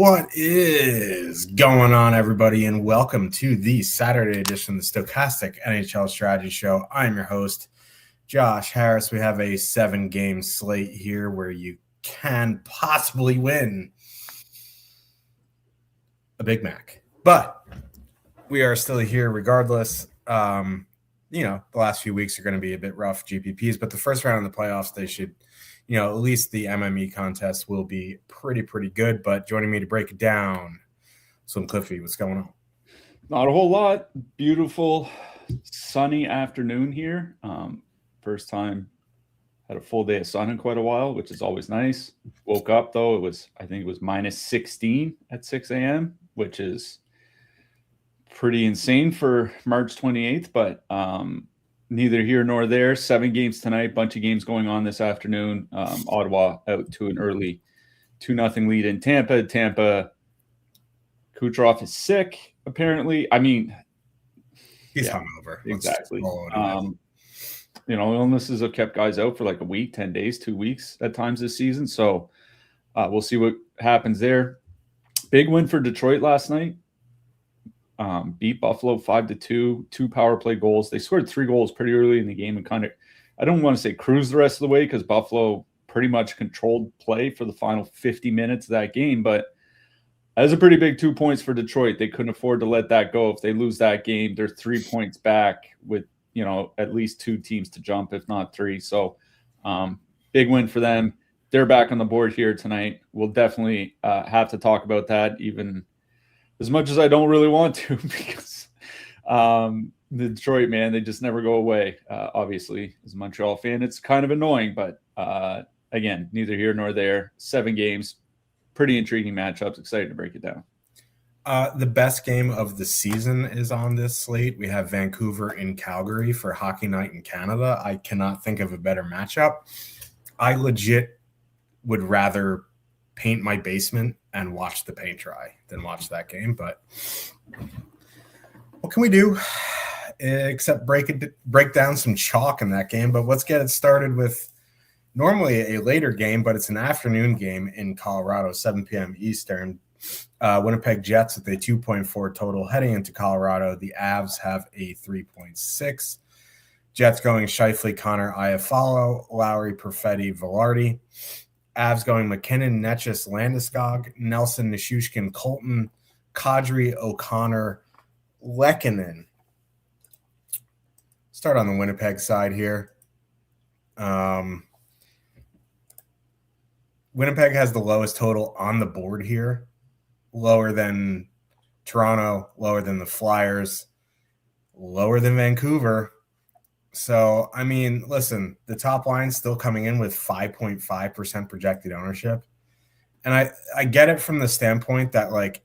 What is going on, everybody, and welcome to the Saturday edition of the Stokastic NHL Strategy Show. I'm your host, Josh Harris. We have a 7-game slate here where you can possibly win a Big Mac, but we are still here regardless. The last few weeks are going to be a bit rough GPPs, but the first round of the playoffs, they should, at least the MME contest will be pretty good. But joining me to break it down, some Cliffy, what's going on? Not a whole lot. Beautiful, sunny afternoon here. First time had a full day of sun in quite a while, which is always nice. Woke up though, I think it was minus 16 at 6 a.m., which is pretty insane for March 28th, but neither here nor there. 7 games tonight, bunch of games going on this afternoon. Ottawa out to an early 2-0 lead in Tampa. Kucherov is sick, apparently. I mean, he's hungover. Exactly. Illnesses have kept guys out for like a week, 10 days, 2 weeks at times this season. So we'll see what happens there. Big win for Detroit last night. Beat Buffalo 5-2, 2 power play goals. They scored 3 goals pretty early in the game and kind of, I don't want to say cruise the rest of the way because Buffalo pretty much controlled play for the final 50 minutes of that game. But that was a pretty big 2 points for Detroit. They couldn't afford to let that go. If they lose that game, they're 3 points back with, at least 2 teams to jump, if not 3. So big win for them. They're back on the board here tonight. We'll definitely have to talk about that, even as much as I don't really want to, because the Detroit, man, they just never go away. Obviously, as a Montreal fan, it's kind of annoying, but again, neither here nor there. 7 games, pretty intriguing matchups. Excited to break it down. The best game of the season is on this slate. We have Vancouver in Calgary for Hockey Night in Canada. I cannot think of a better matchup. I legit would rather paint my basement and watch the paint dry than watch that game. But what can we do except break down some chalk in that game? But let's get it started with normally a later game, but it's an afternoon game in Colorado, 7 p.m. Eastern. Winnipeg Jets with a 2.4 total heading into Colorado. The Avs have a 3.6. Jets going Scheifele, Connor, Iafallo, Lowry, Perfetti, Velarde. Avs going McKinnon, Netchus, Landeskog, Nelson, Nichushkin, Colton, Kadri, O'Connor, Lehkonen. Start on the Winnipeg side here. Winnipeg has the lowest total on the board here. Lower than Toronto, lower than the Flyers, lower than Vancouver. So, I mean, listen, the top line's still coming in with 5.5% projected ownership. And I get it from the standpoint that, like,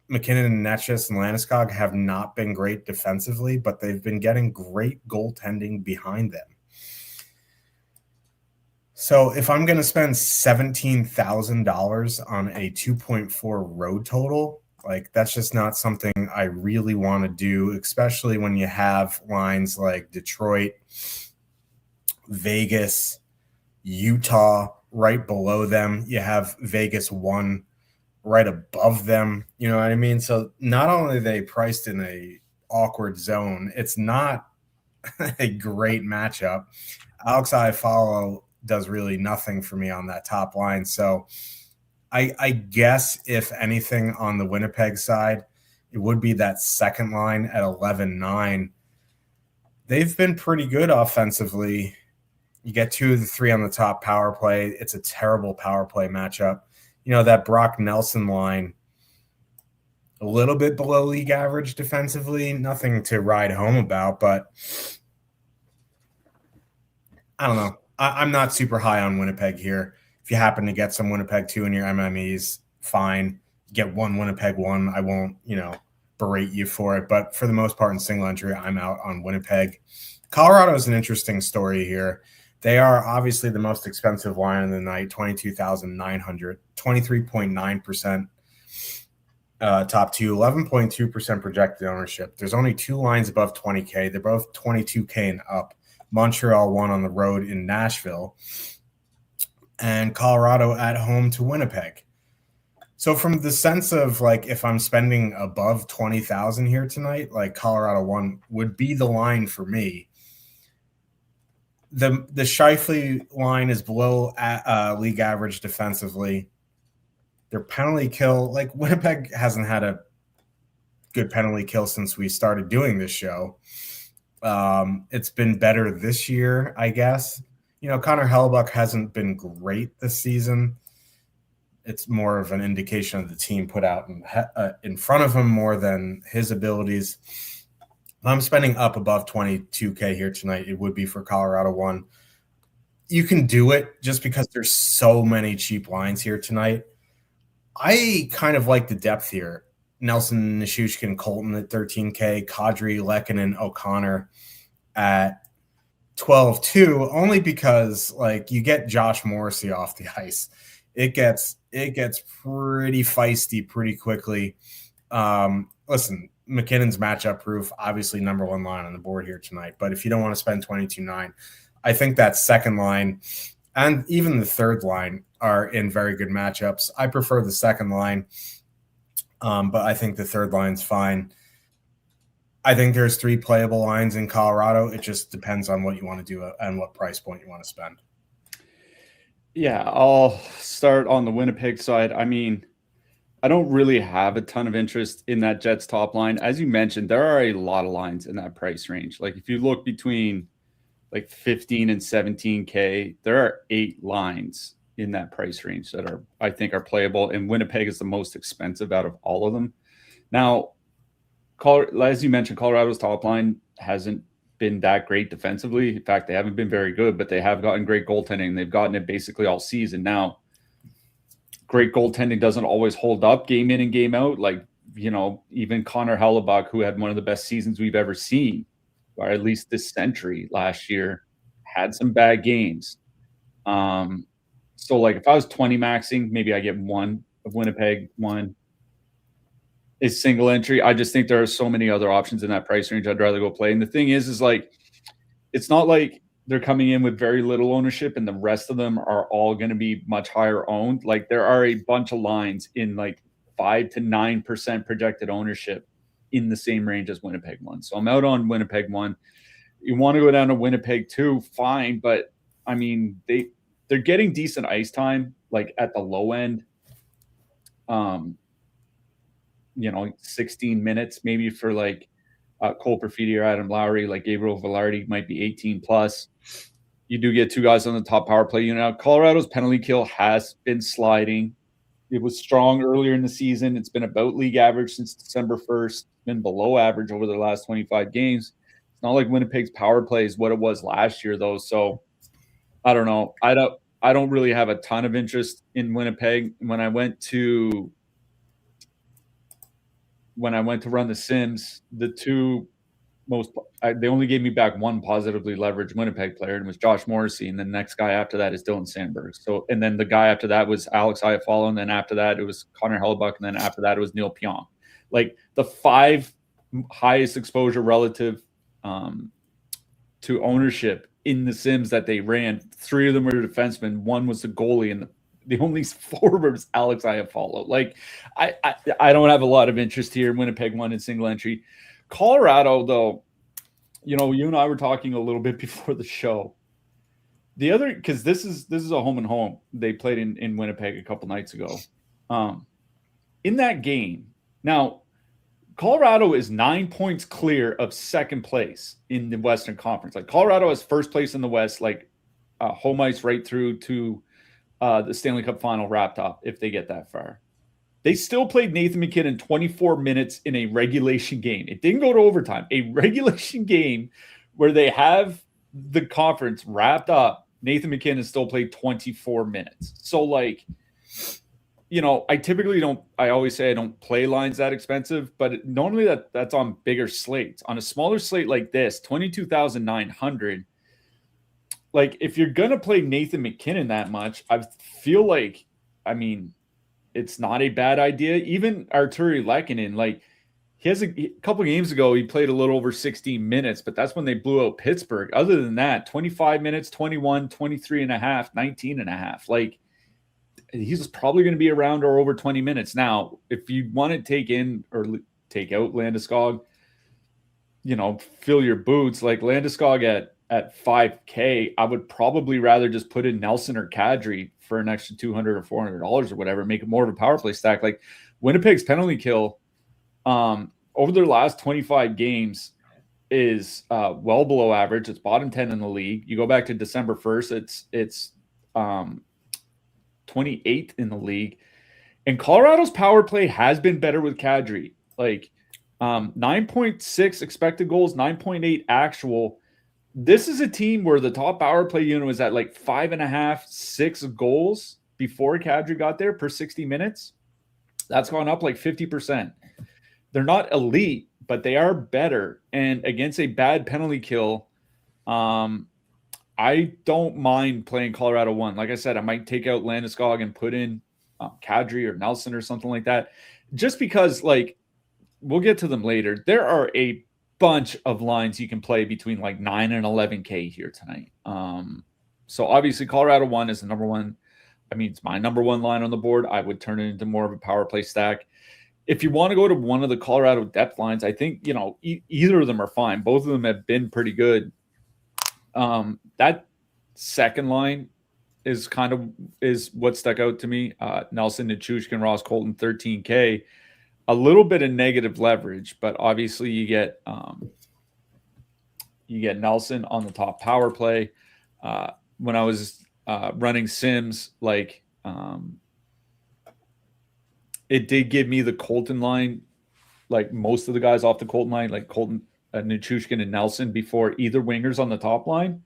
McKinnon and Netchus and Landeskog have not been great defensively, but they've been getting great goaltending behind them. So if I'm going to spend $17,000 on a 2.4 road total, like, that's just not something I really want to do, especially when you have lines like Detroit, Vegas, Utah right below them. You have Vegas 1 right above them. You know what I mean? So not only are they priced in a awkward zone, it's not a great matchup. Alex Iafallo does really nothing for me on that top line. So I guess if anything on the Winnipeg side, it would be that second line at 11-9. They've been pretty good offensively. You get 2 of the 3 on the top power play. It's a terrible power play matchup. That Brock Nelson line, a little bit below league average defensively, nothing to ride home about, but I don't know. I'm not super high on Winnipeg here. If you happen to get some Winnipeg 2 in your MMEs, fine. Get 1 Winnipeg 1. I won't, berate you for it. But for the most part in single entry, I'm out on Winnipeg. Colorado is an interesting story here. They are obviously the most expensive line of the night, $22,900, 23.9% top 2, 11.2% projected ownership. There's only 2 lines above 20K. They're both 22K and up. Montreal won on the road in Nashville, and Colorado at home to Winnipeg. So from the sense of like, if I'm spending above 20,000 here tonight, like Colorado 1 would be the line for me. The Scheifele line is below league average defensively. Their penalty kill, like Winnipeg hasn't had a good penalty kill since we started doing this show. It's been better this year, I guess. Connor Hellebuyck hasn't been great this season. It's more of an indication of the team put out in front of him more than his abilities. I'm spending up above 22K here tonight. It would be for Colorado 1. You can do it just because there's so many cheap lines here tonight. I kind of like the depth here. Nelson, Nichushkin, Colton at 13K, Kadri, Lehkonen, O'Connor at 12-2, only because like you get Josh Morrissey off the ice. It gets pretty feisty pretty quickly. Listen, McKinnon's matchup proof, obviously number one line on the board here tonight. But if you don't want to spend 22.9, I think that second line and even the third line are in very good matchups. I prefer the second line, but I think the third line's fine. I think there's 3 playable lines in Colorado. It just depends on what you want to do and what price point you want to spend. Yeah, I'll start on the Winnipeg side. I mean, I don't really have a ton of interest in that Jets top line. As you mentioned, there are a lot of lines in that price range. Like if you look between like 15 and 17K, there are 8 lines in that price range that I think are playable. And Winnipeg is the most expensive out of all of them. Now, as you mentioned, Colorado's top line hasn't been that great defensively. In fact, they haven't been very good, but they have gotten great goaltending. They've gotten it basically all season. Now, great goaltending doesn't always hold up game in and game out. Like, even Connor Hellebuyck, who had one of the best seasons we've ever seen, or at least this century last year, had some bad games. So like if I was 20 maxing, maybe I get one of Winnipeg, one is single entry. I just think there are so many other options in that price range I'd rather go play. And the thing is like, it's not like they're coming in with very little ownership and the rest of them are all going to be much higher owned. Like there are a bunch of lines in like 5 to 9% projected ownership in the same range as Winnipeg 1. So I'm out on Winnipeg 1. You want to go down to Winnipeg 2, fine. But I mean, they're getting decent ice time, like at the low end. 16 minutes maybe for like Cole Perfetti or Adam Lowry. Like Gabriel Velarde might be 18 plus. You do get 2 guys on the top power play unit. Now, Colorado's penalty kill has been sliding. It was strong earlier in the season. It's been about league average since December 1st. It's been below average over the last 25 games. It's not like Winnipeg's power play is what it was last year, though. So I don't know. I don't really have a ton of interest in Winnipeg. When I went to run the Sims, the 2 they only gave me back 1 positively leveraged Winnipeg player, and it was Josh Morrissey. And the next guy after that is Dylan Sandberg. So, and then the guy after that was Alex Iafallo. And then after that, it was Connor Hellebuyck. And then after that, it was Neil Pionk. Like the 5 highest exposure relative to ownership in the Sims that they ran, 3 of them were defensemen. 1 was the goalie, and the only forward was Alex Iafallo. Like I don't have a lot of interest here. Winnipeg 1 in single entry. Colorado, though, you and I were talking a little bit before the show. The other, because this is a home and home. They played in Winnipeg a couple nights ago. In that game, now Colorado is 9 points clear of second place in the Western Conference. Like Colorado is first place in the West, like home ice right through to the Stanley Cup final wrapped up if they get that far. They still played Nathan MacKinnon 24 minutes in a regulation game. It didn't go to overtime. A regulation game where they have the conference wrapped up. Nathan MacKinnon still played 24 minutes. So, like, I typically don't – I always say I don't play lines that expensive, but normally that's on bigger slates. On a smaller slate like this, 22,900, like, if you're going to play Nathan MacKinnon that much, I feel like, I mean – it's not a bad idea. Even Arturi Lehkonen, like he has a couple games ago, he played a little over 16 minutes, but that's when they blew out Pittsburgh. Other than that, 25 minutes, 21, 23 and a half, 19 and a half. Like he's probably going to be around or over 20 minutes. Now, if you want to take in or take out Landeskog, fill your boots. Like Landeskog at 5K, I would probably rather just put in Nelson or Kadri for an extra $200 or $400 or whatever, make it more of a power play stack. Like Winnipeg's penalty kill over their last 25 games is well below average. It's bottom 10 in the league. You go back to December 1st, it's 28th in the league. And Colorado's power play has been better with Kadri. Like 9.6 expected goals, 9.8 actual. This is a team where the top power play unit was at like 5.5, 6 goals before Kadri got there per 60 minutes. That's gone up like 50%. They're not elite, but they are better. And against a bad penalty kill, I don't mind playing Colorado 1. Like I said, I might take out Landeskog and put in Kadri or Nelson or something like that. Just because, like, we'll get to them later. There are a bunch of lines you can play between like 9 and 11K here tonight. So obviously Colorado 1 is the number one. I mean, it's my number one line on the board. I would turn it into more of a power play stack. If you want to go to one of the Colorado depth lines, I think, either of them are fine. Both of them have been pretty good. That second line is what stuck out to me. Nelson, Nichushkin, Ross Colton, 13K. A little bit of negative leverage, but obviously you get Nelson on the top power play. When I was running sims, like it did give me the Colton line, like most of the guys off the Colton line, like Colton, Nichushkin, and Nelson before either wingers on the top line.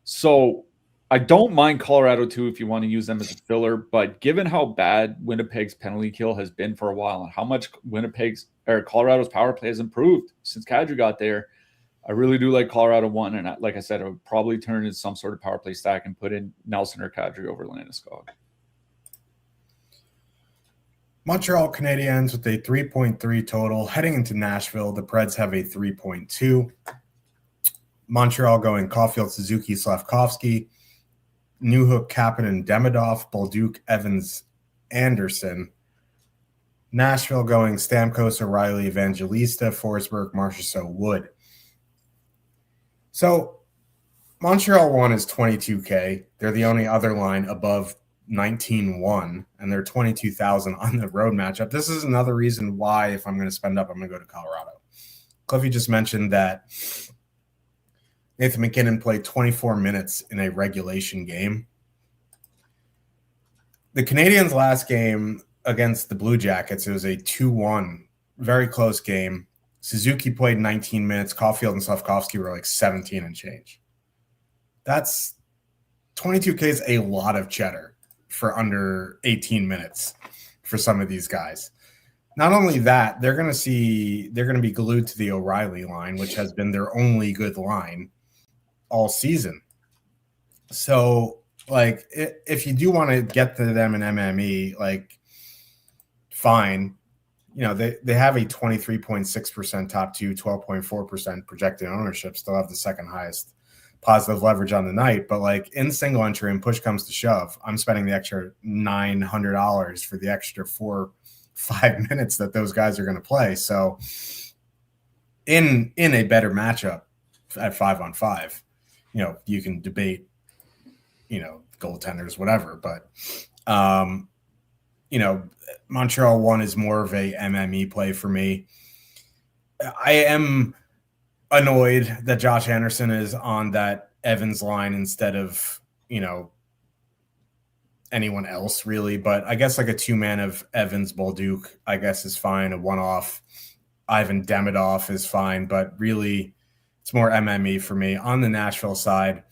So I don't mind Colorado too if you want to use them as a filler, but given how bad Winnipeg's penalty kill has been for a while and how much Colorado's power play has improved since Kadri got there, I really do like Colorado 1. And like I said, I would probably turn in some sort of power play stack and put in Nelson or Kadri over Landeskog. Montreal Canadiens with a 3.3 total. Heading into Nashville, the Preds have a 3.2. Montreal going Caulfield, Suzuki, Slavkovsky, Newhook, Kapanen, Demidov, Bolduc, Evans, Anderson. Nashville going Stamkos, O'Reilly, Evangelista, Forsberg, Marchessault, Wood. So Montreal 1 is 22K. They're the only other line above 19-1, and they're 22,000 on the road matchup. This is another reason why, if I'm going to spend up, I'm going to go to Colorado. Cliffy just mentioned that Nathan McKinnon played 24 minutes in a regulation game. The Canadiens' last game against the Blue Jackets, it was a 2-1, very close game. Suzuki played 19 minutes. Caulfield and Slavkovsky were like 17 and change. That's 22K is a lot of cheddar for under 18 minutes for some of these guys. Not only that, they're going to be glued to the O'Reilly line, which has been their only good line all season. So, like, if you do want to get to them in MME, like, fine. They have a 23.6% top two, 12.4% projected ownership, still have the second highest positive leverage on the night. But like in single entry and push comes to shove, I'm spending the extra $900 for the extra 4-5 minutes that those guys are going to play. So in a better matchup at 5-on-5, you can debate, goaltenders, whatever. But, Montreal 1 is more of a MME play for me. I am annoyed that Josh Anderson is on that Evans line instead of, anyone else really. But I guess like a two-man of Evans, Bolduc, I guess is fine. A one-off Ivan Demidov is fine. But really, it's more MME for me. On the Nashville side,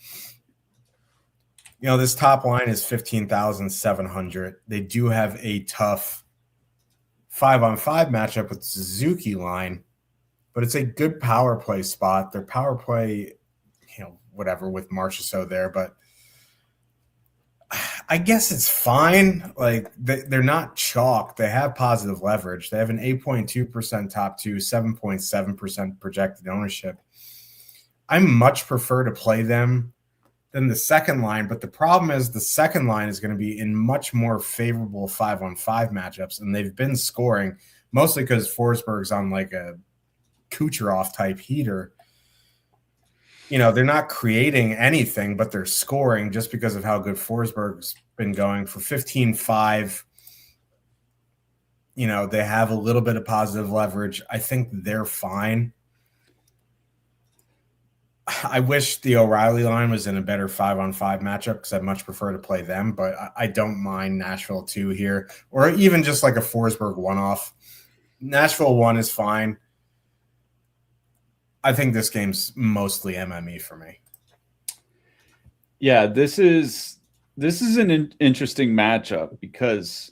this top line is 15,700. They do have a tough 5-on-5 matchup with Suzuki line, but it's a good power play spot. Their power play, whatever with Marchessault there, but I guess it's fine. Like they're not chalk. They have positive leverage. They have an 8.2% top two, 7.7% projected ownership. I much prefer to play them than the second line. But the problem is the second line is going to be in much more favorable 5-on-5 matchups, and they've been scoring mostly because Forsberg's on like a Kucherov type heater. They're not creating anything, but they're scoring just because of how good Forsberg's been going for 15-5. They have a little bit of positive leverage. I think they're fine. I wish the O'Reilly line was in a better 5-on-5 matchup because I'd much prefer to play them, but I don't mind Nashville 2 here, or even just like a Forsberg one-off. Nashville 1 is fine. I think this game's mostly MME for me. Yeah, this is an interesting matchup because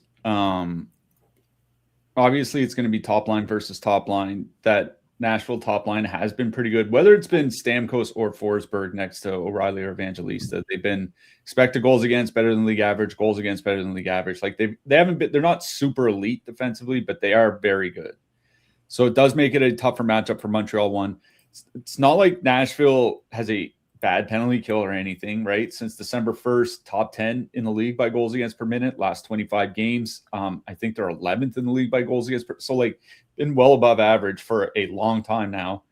obviously it's going to be top line versus top line. That Nashville top line has been pretty good, whether it's been Stamkos or Forsberg next to O'Reilly or Evangelista. They've been expected goals against better than league average, goals against better than league average. Like they haven't been, they're not super elite defensively, but they are very good. So it does make it a tougher matchup for Montreal 1. It's not like Nashville has a bad penalty kill or anything, right? Since December 1st, top 10 in the league by goals against per minute, last 25 games. I think they're 11th in the league by goals against so like been well above average for a long time now.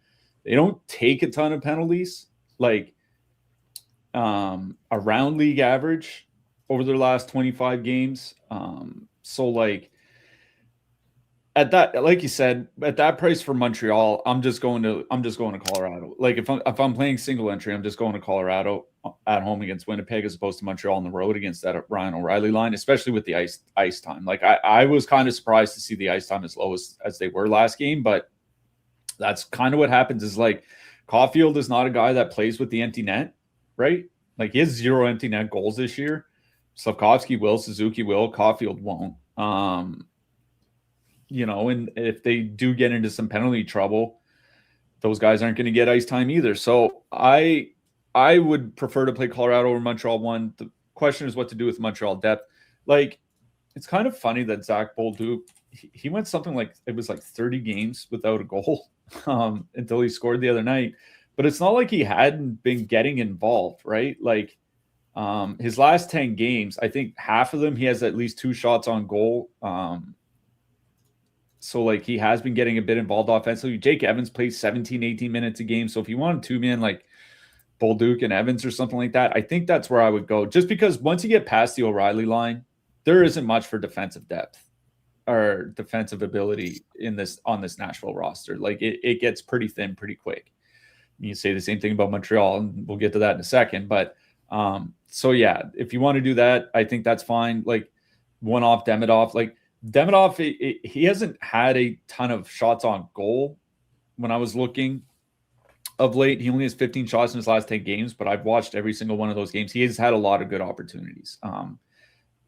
They don't take a ton of penalties, like around league average over their last 25 games. So like at that, like you said, at that price for Montreal, I'm just going to Colorado. Like if I'm playing single entry, I'm just going to Colorado at home against Winnipeg as opposed to Montreal on the road against that Ryan O'Reilly line, especially with the ice time. Like I was kind of surprised to see the ice time as low as they were last game, but that's kind of what happens. Is like Caulfield is not a guy that plays with the empty net, right? Like he has 0 empty net goals this year. Slavkovsky will, Suzuki will, Caulfield won't. And if they do get into some penalty trouble, those guys aren't going to get ice time either. So I would prefer to play Colorado over Montreal 1. The question is what to do with Montreal depth. Like, it's kind of funny that Zach Bolduc, he went something like, it was like 30 games without a goal until he scored the other night. But it's not like he hadn't been getting involved, right? Like his last 10 games, I think half of them he has at least 2 shots on goal. So, like, he has been getting a bit involved offensively. Jake Evans plays 17, 18 minutes a game. So, if you want 2-man, like Bolduc and Evans or something like that, I think that's where I would go. Just because once you get past the O'Reilly line, there isn't much for defensive depth or defensive ability on this Nashville roster. Like, it gets pretty thin pretty quick. You say the same thing about Montreal, and we'll get to that in a second. But, so, yeah, if you want to do that, I think that's fine. Like, one-off Demidov, like, Demidov, he hasn't had a ton of shots on goal when I was looking of late. He only has 15 shots in his last 10 games, but I've watched every single one of those games. He has had a lot of good opportunities.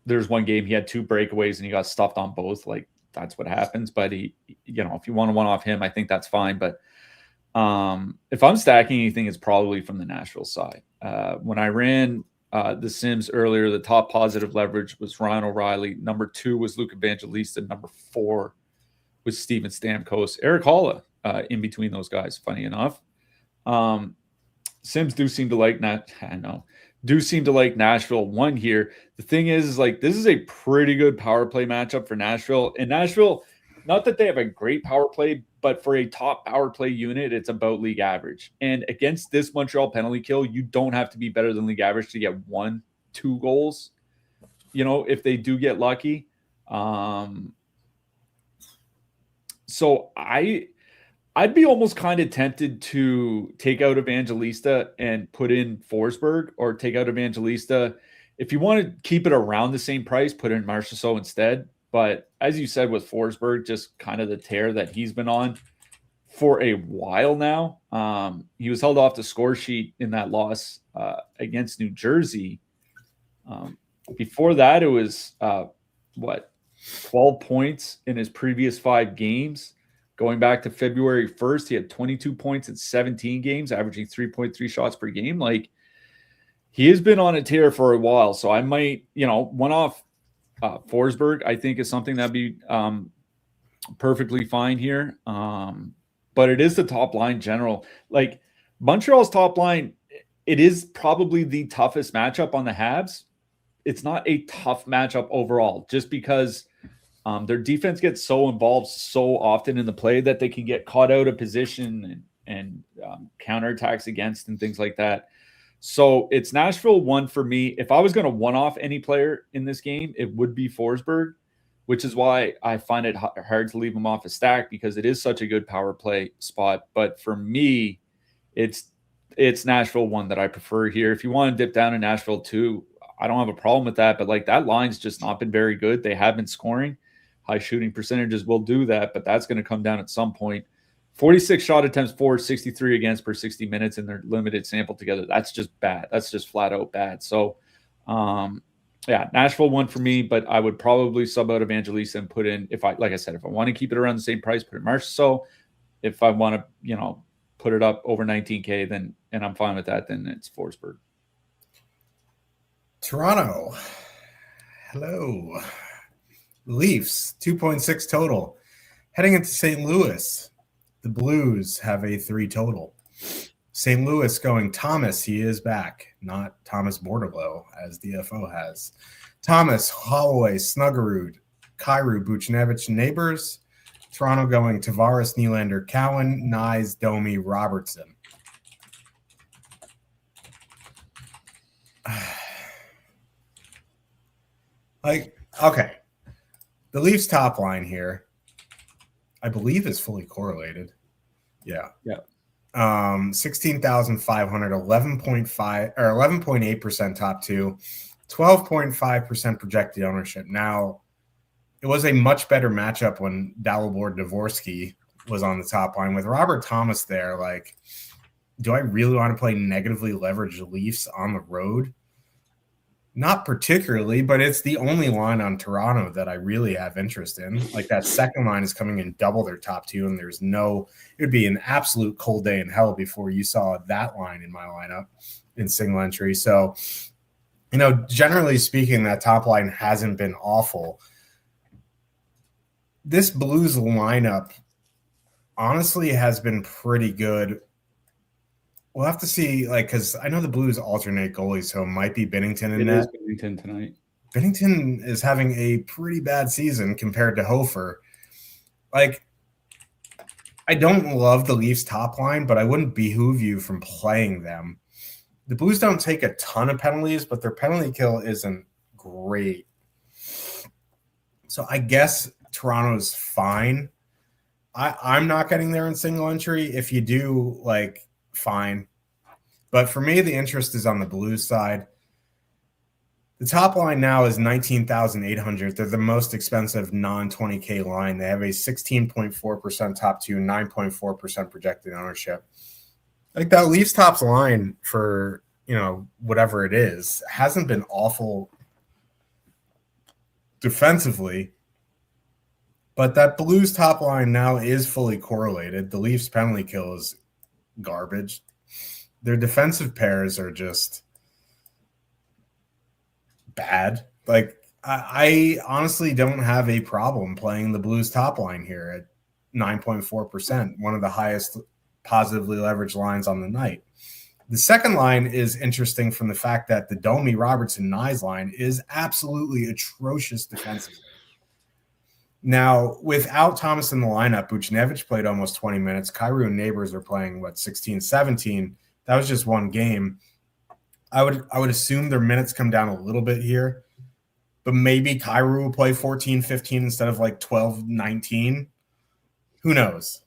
There's one game he had 2 breakaways and he got stuffed on both. Like, that's what happens. But if you want to one-off him, I think that's fine. But if I'm stacking anything, it's probably from the Nashville side. When I ran the Sims earlier, the top positive leverage was Ryan O'Reilly. Number 2 was Luke Evangelista. Number 4 was Steven Stamkos. Eric Holla in between those guys, funny enough. Sims do seem to like Nashville 1 here. The thing is like this is a pretty good power play matchup for Nashville. And Nashville, not that they have a great power play, but for a top power play unit, it's about league average. And against this Montreal penalty kill, you don't have to be better than league average to get 1-2 goals, if they do get lucky. So I'd be almost kind of tempted to take out Evangelista and put in Forsberg, or take out Evangelista. If you want to keep it around the same price, put in Marchessault instead. But as you said with Forsberg, just kind of the tear that he's been on for a while now. He was held off the score sheet in that loss against New Jersey. Before that, it was 12 points in his previous 5 games. Going back to February 1st, he had 22 points in 17 games, averaging 3.3 shots per game. Like, he has been on a tear for a while. So I might, one off Forsberg, I think, is something that'd be perfectly fine here. But it is the top line general. Like, Montreal's top line, it is probably the toughest matchup on the Habs. It's not a tough matchup overall, just because their defense gets so involved so often in the play that they can get caught out of position and counterattacks against and things like that. So it's Nashville 1 for me. If I was going to one-off any player in this game, it would be Forsberg, which is why I find it hard to leave him off a stack, because it is such a good power play spot. But for me, it's Nashville 1 that I prefer here. If you want to dip down to Nashville 2, I don't have a problem with that. But like, that line's just not been very good. They have been scoring. High shooting percentages will do that, but that's going to come down at some point. 46 shot attempts for, 63 against per 60 minutes in their limited sample together. That's just bad. That's just flat out bad. So, yeah, Nashville 1 for me, but I would probably sub out Evangelista and put in, like I said, if I want to keep it around the same price, put in Marchessault. If I want to, put it up over 19K, then, and I'm fine with that, then it's Forsberg. Toronto. Hello. Leafs, 2.6 total. Heading into St. Louis, the Blues have a 3 total. St. Louis going Thomas, he is back, not Thomas Bordelot, as DFO has. Thomas, Holloway, Snuggerud, Kyrou, Buchnevich, Neighbors. Toronto going Tavares, Nylander, Cowan, Nyes, Domi, Robertson. Okay. The Leafs top line here, I believe, is fully correlated. Yeah. 16,500, 11.5 or 11.8% top 2, 12.5% projected ownership. Now, it was a much better matchup when Dalibor Dvorsky was on the top line with Robert Thomas there. Like, do I really want to play negatively leveraged Leafs on the road? Not particularly, but it's the only line on Toronto that I really have interest in. Like, that second line is coming in double their top 2, and it would be an absolute cold day in hell before you saw that line in my lineup in single entry. So, generally speaking, that top line hasn't been awful. This Blues lineup honestly has been pretty good. We'll have to see, because I know the Blues alternate goalies, so it might be Binnington in that. It is Binnington tonight. Binnington is having a pretty bad season compared to Hofer. I don't love the Leafs top line, but I wouldn't behoove you from playing them. The Blues don't take a ton of penalties, but their penalty kill isn't great. So I guess Toronto's fine. I'm not getting there in single entry. If you do, fine. But for me, the interest is on the Blues side. The top line now is 19,800. They're the most expensive non-20K line. They have a 16.4% top 2, 9.4% projected ownership. That Leafs tops line for, whatever it is, hasn't been awful defensively. But that Blues top line now is fully correlated. The Leafs penalty kill is garbage. Their defensive pairs are just bad. I honestly don't have a problem playing the Blues top line here at 9.4%, one of the highest positively leveraged lines on the night. The second line is interesting from the fact that the Domi, Robertson, Nyes line is absolutely atrocious defensively. Now, without Thomas in the lineup, Buchnevich played almost 20 minutes. Kyrou and Neighbors are playing, 16, 17. That was just one game. I would assume their minutes come down a little bit here, but maybe Kyrou will play 14, 15 instead of 12, 19. Who knows?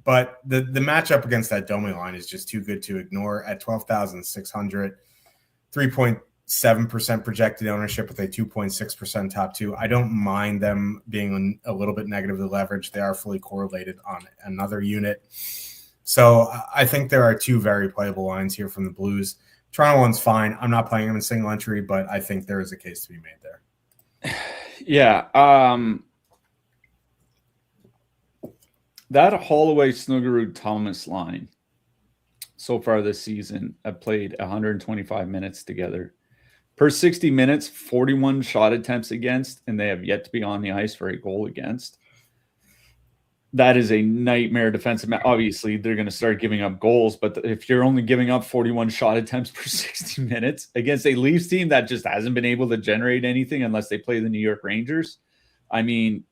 But the matchup against that Domi line is just too good to ignore at 12,600, 3.7% projected ownership with a 2.6% top 2. I don't mind them being a little bit negatively leveraged. They are fully correlated on another unit. So I think there are 2 very playable lines here from the Blues. Toronto one's fine. I'm not playing them in single entry, but I think there is a case to be made there. Yeah. That Holloway, Snuggerud, Thomas line so far this season have played 125 minutes together. Per 60 minutes, 41 shot attempts against, and they have yet to be on the ice for a goal against. that is a nightmare defensive. Obviously, they're going to start giving up goals, but if you're only giving up 41 shot attempts per 60 minutes against a Leafs team that just hasn't been able to generate anything unless they play the New York Rangers, I mean,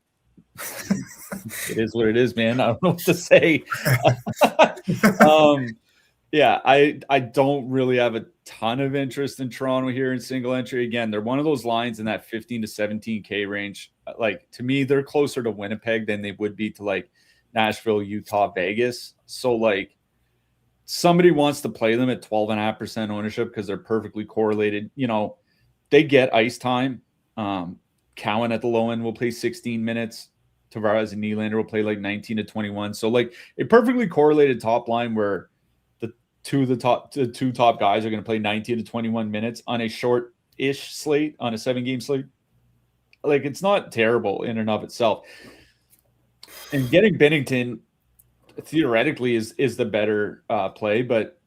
it is what it is, man. I don't know what to say. Yeah, I don't really have a ton of interest in Toronto here in single entry. Again, they're one of those lines in that 15 to 17K range. Like, to me, they're closer to Winnipeg than they would be to like Nashville, Utah, Vegas. So like somebody wants to play them at 12.5% ownership because they're perfectly correlated. You know, they get ice time. Cowan at the low end will play 16 minutes. Tavares and Nylander will play like 19 to 21. So like a perfectly correlated top line where the two top guys are going to play 19 to 21 minutes on a short-ish slate, on a 7-game slate. Like, it's not terrible in and of itself. And getting Binnington theoretically is the better play, but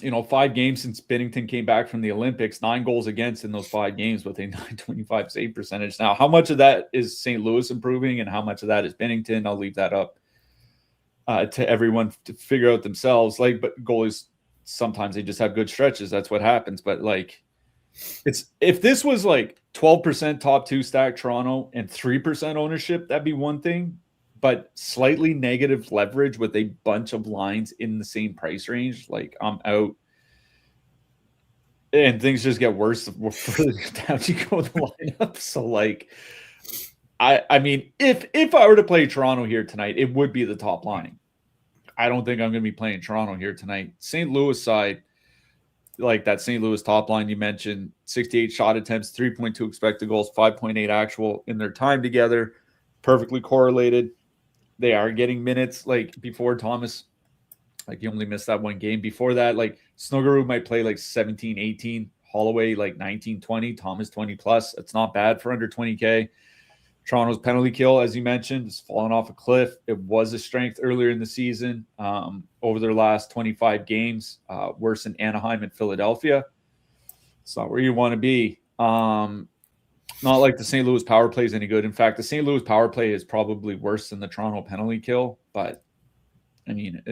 you know, 5 games since Binnington came back from the Olympics, 9 goals against in those 5 games with a .925 save percentage. Now, how much of that is St. Louis improving and how much of that is Binnington? I'll leave that up to everyone to figure out themselves. Like, but goalies, sometimes they just have good stretches. That's what happens. But like, if this was like 12% top 2 stack Toronto and 3% ownership, that'd be one thing. But slightly negative leverage with a bunch of lines in the same price range, like, I'm out. And things just get worse the further down you go in the lineup. So like, I mean, if I were to play Toronto here tonight, it would be the top line. I don't think I'm going to be playing Toronto here tonight. St. Louis side, like that St. Louis top line you mentioned, 68 shot attempts, 3.2 expected goals, 5.8 actual in their time together, perfectly correlated. They are getting minutes. Like, before Thomas, like, he only missed that 1 game. Before that, like, Snuggerud might play like 17, 18, Holloway like 19, 20, Thomas 20 plus. It's not bad for under 20K. Toronto's penalty kill, as you mentioned, has fallen off a cliff. It was a strength earlier in the season. Over their last 25 games, worse than Anaheim and Philadelphia. It's not where you want to be. Not like the St. Louis power play is any good. In fact, the St. Louis power play is probably worse than the Toronto penalty kill. But, I mean,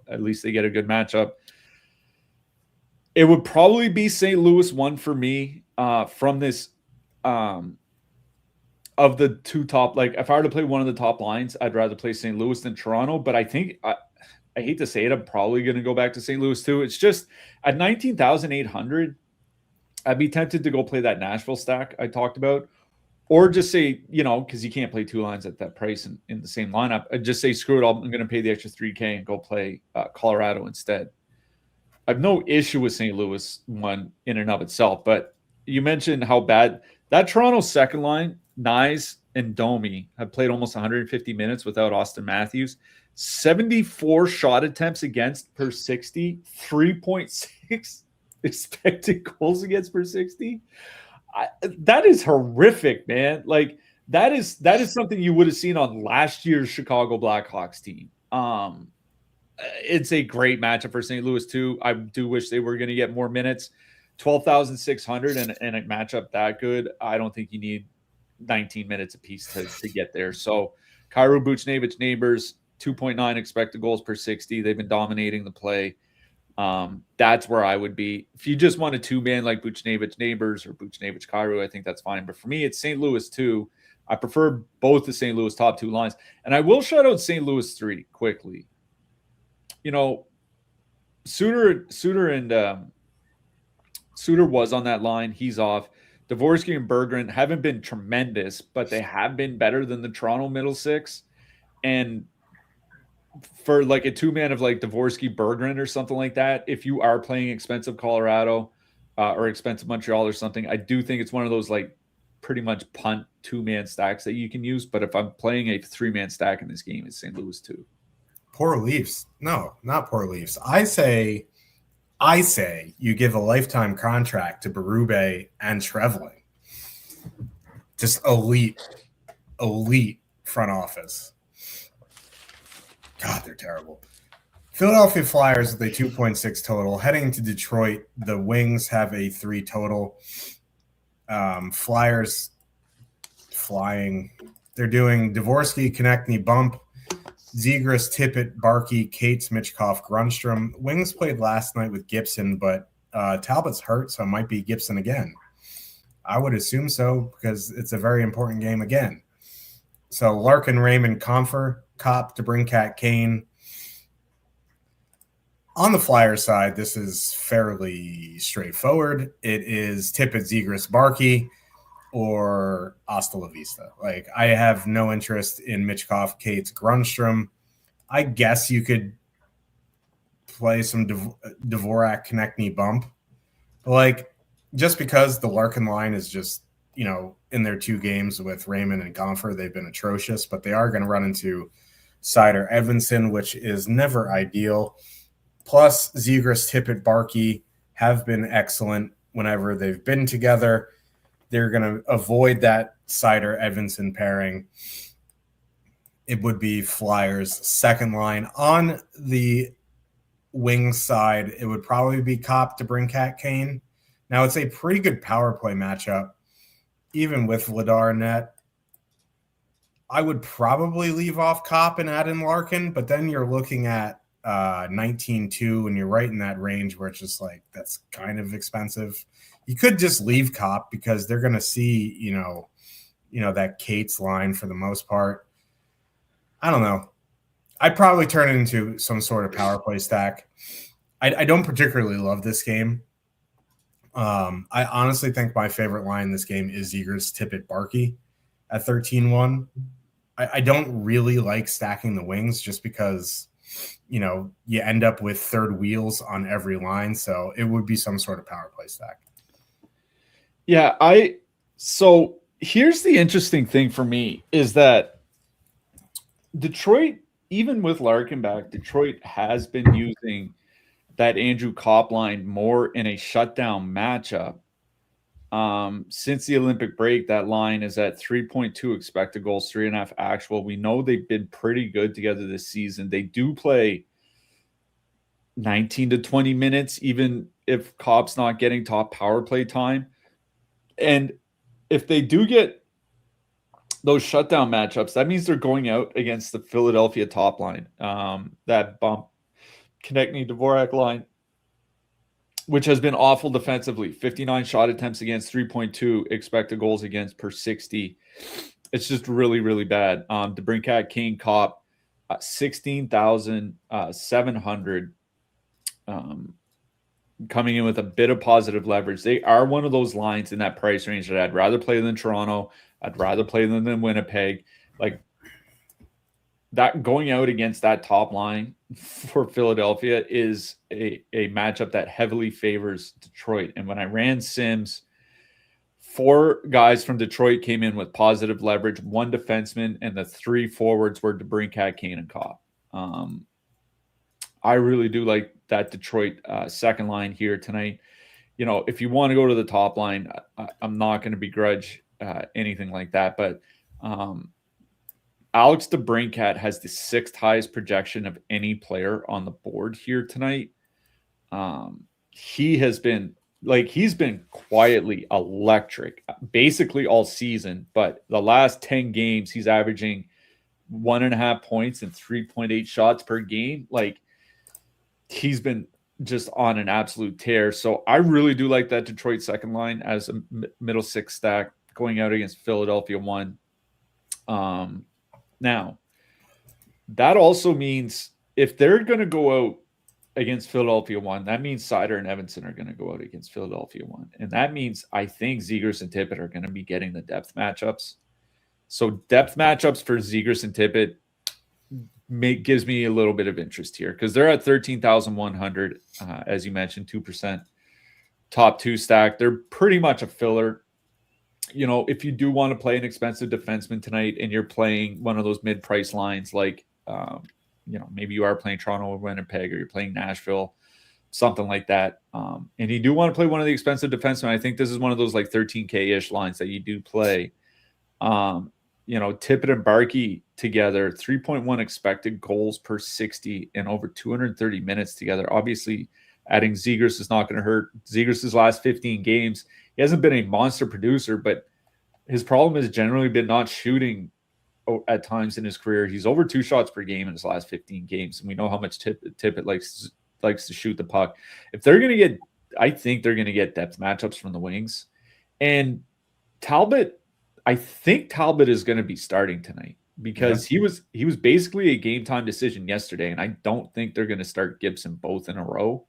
at least they get a good matchup. It would probably be St. Louis 1 for me from this of the 2 top. Like, if I were to play one of the top lines, I'd rather play St. Louis than Toronto. But I think, I hate to say it, I'm probably going to go back to St. Louis too. It's just at 19,800, I'd be tempted to go play that Nashville stack I talked about, or just say, you know, because you can't play 2 lines at that price in the same lineup. I'd just say, screw it, I'm going to pay the extra $3K and go play Colorado instead. I have no issue with St. Louis 1 in and of itself, but you mentioned how bad that Toronto second line, Nyes and Domi, have played almost 150 minutes without Austin Matthews. 74 shot attempts against per 60, 3.6 expected goals against per 60. That is horrific, man. Like, that is something you would have seen on last year's Chicago Blackhawks team. It's a great matchup for St. Louis too. I do wish they were going to get more minutes. 12,600 and a matchup that good, I don't think you need 19 minutes apiece to get there. So Kyrou, Buchnevich, Neighbors, 2.9 expected goals per 60. They've been dominating the play. That's where I would be. If you just want a 2-man like Buchnevich, Neighbors, or Buchnevich, Kyrou, I think that's fine. But for me, it's St. Louis 2. I prefer both the St. Louis top 2 lines. And I will shout out St. Louis 3 quickly. You know, Suter was on that line. He's off. Dvorsky and Berggren haven't been tremendous, but they have been better than the Toronto middle 6. And for like a 2-man of like Dvorsky, Berggren or something like that, if you are playing expensive Colorado or expensive Montreal or something, I do think it's one of those like pretty much punt 2-man stacks that you can use. But if I'm playing a 3-man stack in this game, it's St. Louis 2. Poor Leafs. No, not poor Leafs. I say you give a lifetime contract to Berube and Trevling. Just elite front office. God, they're terrible. Philadelphia Flyers with a 2.6 total. Heading to Detroit, the Wings have a 3 total. Flyers flying. They're doing Dvorsky, Konechny, bump. Zegras, Tippett, Barkey, Cates, Mitchkov, Grunstrom. Wings played last night with Gibson, but Talbot's hurt, so it might be Gibson again. I would assume so because it's a very important game again. So Larkin, Raymond, Comfer, Kopp, DeBrincat, Kane. On the Flyer side, this is fairly straightforward. It is Tippett, Zegras, Barkey, or Hasta La Vista. Like, I have no interest in Mitchkov, Cates, Grunstrom. I guess you could play some Dvorak, Konechny bump. But, like, just because the Larkin line is just, in their 2 games with Raymond and Comfer, they've been atrocious, but they are going to run into Seider, Edvinsson, which is never ideal. Plus, Zegras, Tippett, Barkey have been excellent whenever they've been together. They're going to avoid that Seider Edvinsson pairing. It would be Flyers' second line. On the wing side, it would probably be Kopp, DeBrincat, Kane. Now, it's a pretty good power play matchup, even with Vladar net. I would probably leave off Kopp and add in Larkin, but then you're looking at 19-2, and you're right in that range where it's just like, that's kind of expensive. You could just leave Kopp because they're going to see, that Cates line for the most part. I don't know. I'd probably turn it into some sort of power play stack. I don't particularly love this game. I honestly think my favorite line in this game is Zegras, Tippett, Barkey at 13-1. I don't really like stacking the wings just because you end up with third wheels on every line. So it would be some sort of power play stack. Yeah. So here's the interesting thing for me is that Detroit, even with Larkin back, Detroit has been using that Andrew Kopp line more in a shutdown matchup. Since the Olympic break, that line is at 3.2 expected goals, 3.5 actual. We know they've been pretty good together this season. They do play 19 to 20 minutes, even if Kopp's not getting top power play time. And if they do get those shutdown matchups, that means they're going out against the Philadelphia top line, that bump Konechny Dvorak line, which has been awful defensively. 59 shot attempts against, 3.2 expected goals against per 60. It's just really, really bad. DeBrincat, Kane, Kopp, 16,700, coming in with a bit of positive leverage. They are one of those lines in that price range that I'd rather play than Toronto. I'd rather play them than Winnipeg. Like, that going out against that top line for Philadelphia is a matchup that heavily favors Detroit. And when I ran Sims, 4 guys from Detroit came in with positive leverage, 1 defenseman, and the 3 forwards were DeBrincat, Kane, and Kopp. I really do like that Detroit second line here tonight. If you want to go to the top line, I'm not going to begrudge anything like that. But Alex DeBrincat has the 6th highest projection of any player on the board here tonight. He's been quietly electric basically all season, but the last 10 games he's averaging 1.5 points and 3.8 shots per game. Like, he's been just on an absolute tear. So I really do like that Detroit second line as a middle 6 stack going out against Philadelphia 1. Now, that also means if they're going to go out against Philadelphia 1, that means Seider and Edvinsson are going to go out against Philadelphia 1. And that means I think Zegras and Tippett are going to be getting the depth matchups. So depth matchups for Zegras and Tippett gives me a little bit of interest here because they're at 13,100, as you mentioned, 2% top 2 stack. They're pretty much a filler. If you do want to play an expensive defenseman tonight and you're playing one of those mid-price lines, like, maybe you are playing Toronto or Winnipeg or you're playing Nashville, something like that. And you do want to play one of the expensive defensemen. I think this is one of those like 13K-ish lines that you do play. Tippett and Barkey together, 3.1 expected goals per 60 and over 230 minutes together. Obviously, adding Zegras is not going to hurt. Zegras' last 15 games, he hasn't been a monster producer, but his problem has generally been not shooting at times in his career. He's over 2 shots per game in his last 15 games, and we know how much Tippett likes to shoot the puck. If they're going to get, I think they're going to get depth matchups from the wings. And Talbot, I think Talbot is going to be starting tonight because he was basically a game time decision yesterday, and I don't think they're going to start Gibson both in a row.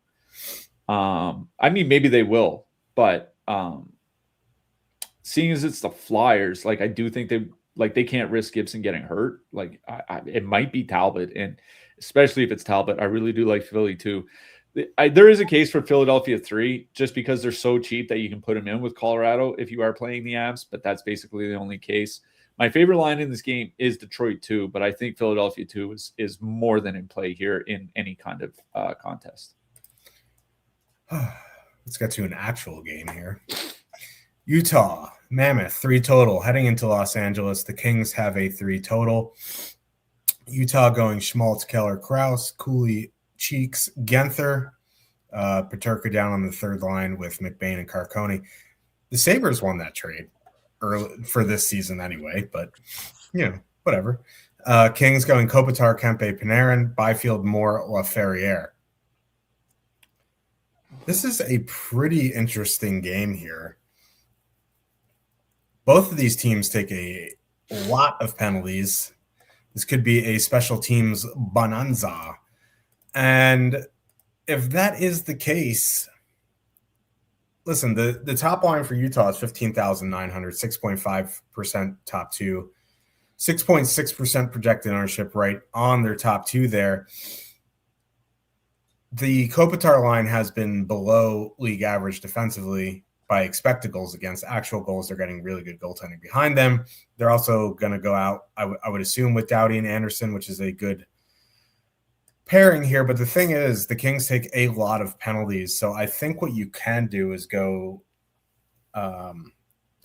I mean, maybe they will, but seeing as it's the Flyers, like I do think they can't risk Gibson getting hurt. Like it might be Talbot, and especially if it's Talbot, I really do like Philly too. There is a case for Philadelphia 3 just because they're so cheap that you can put them in with Colorado if you are playing the Avs, but that's basically the only case. My favorite line in this game is Detroit 2, but I think Philadelphia 2 is more than in play here in any kind of contest. Let's get to an actual game here. Utah, Mammoth, 3 total. Heading into Los Angeles, the Kings have a 3 total. Utah going Schmaltz, Keller, Krause, Cooley, Cheeks, Genther, Peterka down on the third line with McBain and Carcone. The Sabres won that trade early for this season anyway, but, whatever. Kings going Kopitar, Kempe, Panarin, Byfield, Moore, LaFerriere. This is a pretty interesting game here. Both of these teams take a lot of penalties. This could be a special teams bonanza. And if that is the case, listen, the top line for Utah is 15,900, 6.5% top 2, 6.6% projected ownership right on their top 2 there. The Kopitar line has been below league average defensively by expected goals against. Actual goals, they're getting really good goaltending behind them. They're also going to go out, I would assume, with Doughty and Anderson, which is a good pairing here. But the thing is, the Kings take a lot of penalties. So I think what you can do is go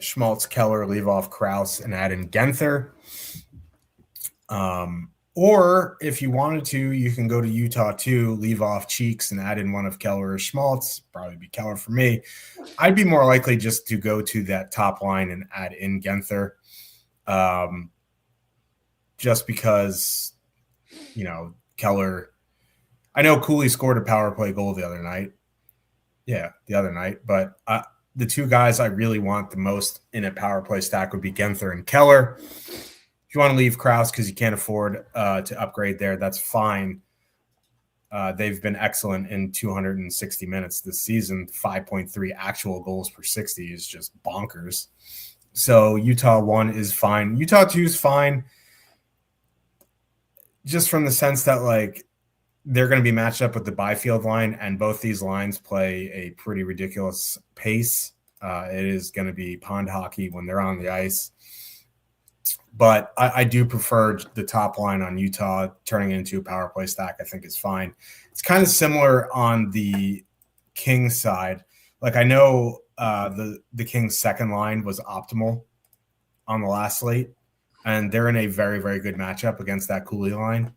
Schmaltz, Keller, leave off Krause, and add in Genther. Or if you wanted to, you can go to Utah 2, leave off Cheeks, and add in one of Keller or Schmaltz. Probably be Keller for me. I'd be more likely just to go to that top line and add in Genther. Just because, Keller – I know Cooley scored a power play goal the other night. Yeah, the other night. But the 2 guys I really want the most in a power play stack would be Genther and Keller. If you want to leave Krause because you can't afford to upgrade there, that's fine. They've been excellent in 260 minutes this season. 5.3 actual goals per 60 is just bonkers. So Utah 1 is fine. Utah 2 is fine just from the sense that, they're going to be matched up with the Byfield line, and both these lines play a pretty ridiculous pace. It is going to be pond hockey when they're on the ice. But I do prefer the top line on Utah turning into a power play stack. I think is fine. It's kind of similar on the Kings side. I know the Kings second line was optimal on the last slate, and they're in a very, very good matchup against that Cooley line.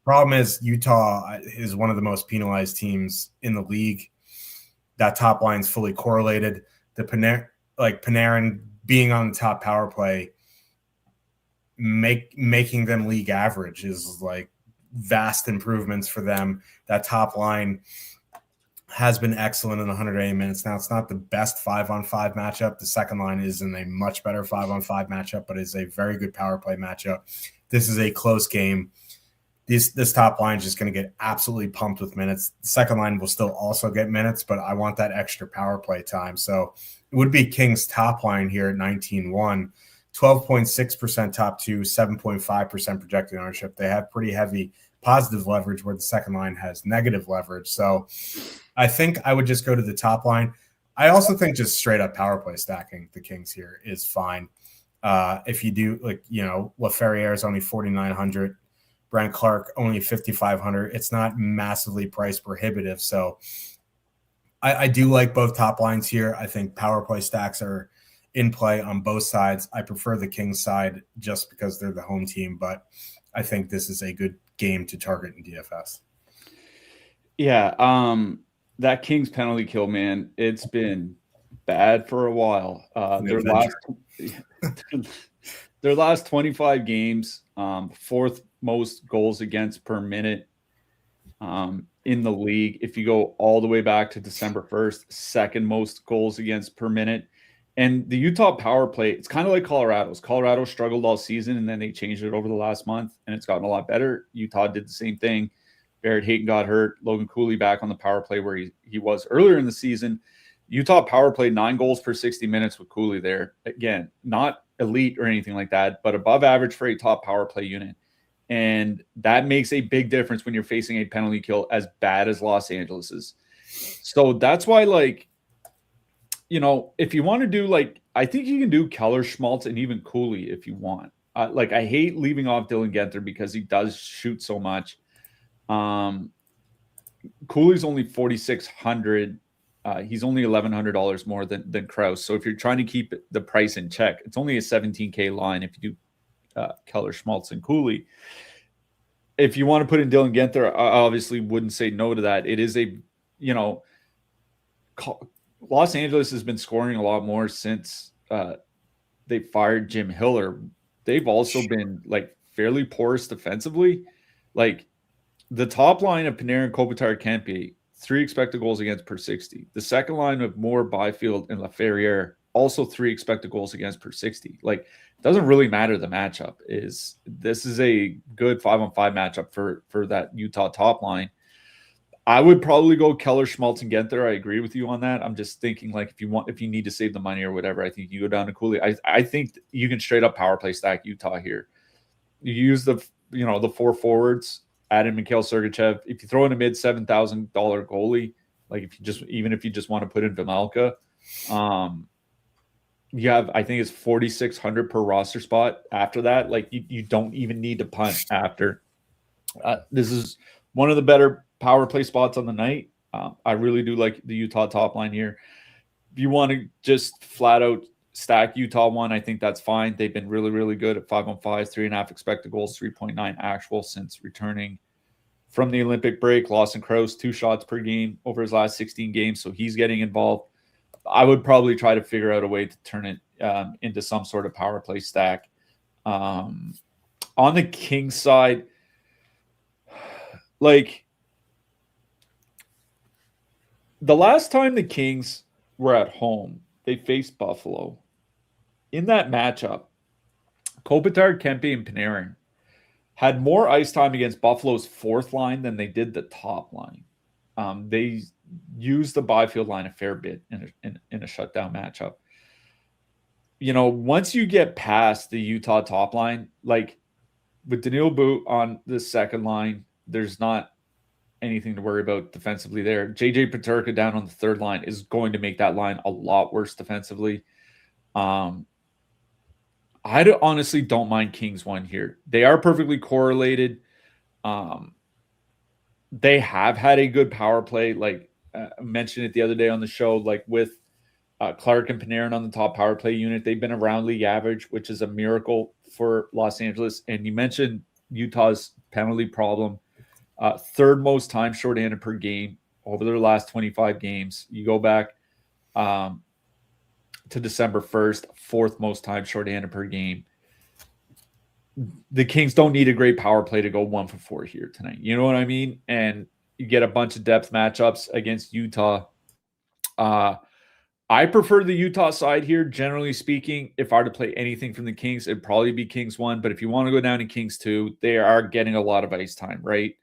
Problem is Utah is one of the most penalized teams in the league. That top line is fully correlated. The Panarin being on the top power play, making them league average is vast improvements for them. That top line has been excellent in 180 minutes. Now, it's not the best 5-on-5 matchup. The second line is in a much better 5-on-5 matchup, but it's a very good power play matchup. This is a close game. This top line is just going to get absolutely pumped with minutes. The second line will still also get minutes, but I want that extra power play time. So it would be Kings top line here at 19-1, 12.6% top 2, 7.5% projected ownership. They have pretty heavy positive leverage where the second line has negative leverage. So I think I would just go to the top line. I also think just straight up power play stacking the Kings here is fine. If you do, LaFerriere is only 4,900. Brent Clark only 5,500. It's not massively price prohibitive. So I do like both top lines here. I think power play stacks are in play on both sides. I prefer the Kings side just because they're the home team, but I think this is a good game to target in DFS. Yeah, that Kings penalty kill, man, it's their last 25 games, fourth most goals against per minute in the league. If you go all the way back to December 1st, second most goals against per minute. And the Utah power play, it's kind of like Colorado's. Colorado struggled all season, and then they changed it over the last month, and it's gotten a lot better. Utah did the same thing. Barrett Hayton got hurt. Logan Cooley back on the power play where he was earlier in the season. Utah power play 9 goals per 60 minutes with Cooley there. Again, not elite or anything like that, but above average for a top power play unit. And that makes a big difference when you're facing a penalty kill as bad as Los Angeles is. So that's why, like, you know, if you want to do, like, I think you can do Keller, Schmaltz, and even Cooley if you want. Like, I hate leaving off Dylan Guenther because he does shoot so much. Cooley's only $4,600. He's only $1,100 more than Krause. So if you're trying to keep the price in check, it's only a $17K line if you do Keller, Schmaltz, and Cooley. If you want to put in Dylan Guenther, I obviously wouldn't say no to that. It is a, you know, Los Angeles has been scoring a lot more since they fired Jim Hiller. They've also been, like, fairly porous defensively. Like, the top line of Panarin, Kopitar, Kempe, 3 expected goals against per 60. The second line of Moore, Byfield, and Laferriere, also 3 expected goals against per 60. Like, it doesn't really matter the matchup. This is a good 5-on-5 matchup for that Utah top line. I would probably go Keller, Schmaltz, and Guenther. I agree with you on that. I'm just thinking, like, if you need to save the money or whatever, I think you go down to Cooley. I think you can straight up power play stack Utah here. You use the 4 forwards, add in Mikhail Sergachev. If you throw in a mid $7,000 goalie, like, if you just want to put in Vejmelka, you have, I think it's $4,600 per roster spot. After that, like, you don't even need to punt after. This is one of the better power play spots on the night. I really do like the Utah top line here. If you want to just flat out stack Utah one, I think that's fine. They've been really, really good at 5-on-5, 3.5 expected goals, 3.9 actual since returning from the Olympic break. Lawson Krause, 2 shots per game over his last 16 games, so he's getting involved. I would probably try to figure out a way to turn it into some sort of power play stack. On the Kings side, like, the last time the Kings were at home, they faced Buffalo. In that matchup, Kopitar, Kempe, and Panarin had more ice time against Buffalo's 4th line than they did the top line. They used the Byfield line a fair bit in a shutdown matchup. You know, once you get past the Utah top line, like, with Daniil Boot on the second line, there's not anything to worry about defensively there. JJ Peterka down on the 3rd line is going to make that line a lot worse defensively. I honestly don't mind Kings one here. They are perfectly correlated. They have had a good power play. Like, I mentioned it the other day on the show, like, with Clark and Panarin on the top power play unit, they've been around league average, which is a miracle for Los Angeles. And you mentioned Utah's penalty problem. 3rd most time shorthanded per game over their last 25 games. You go back to December 1st, 4th most time shorthanded per game. The Kings don't need a great power play to go 1 for 4 here tonight. You know what I mean? And you get a bunch of depth matchups against Utah. I prefer the Utah side here, generally speaking. If I were to play anything from the Kings, it'd probably be Kings 1. But if you want to go down to Kings 2, they are getting a lot of ice time, right?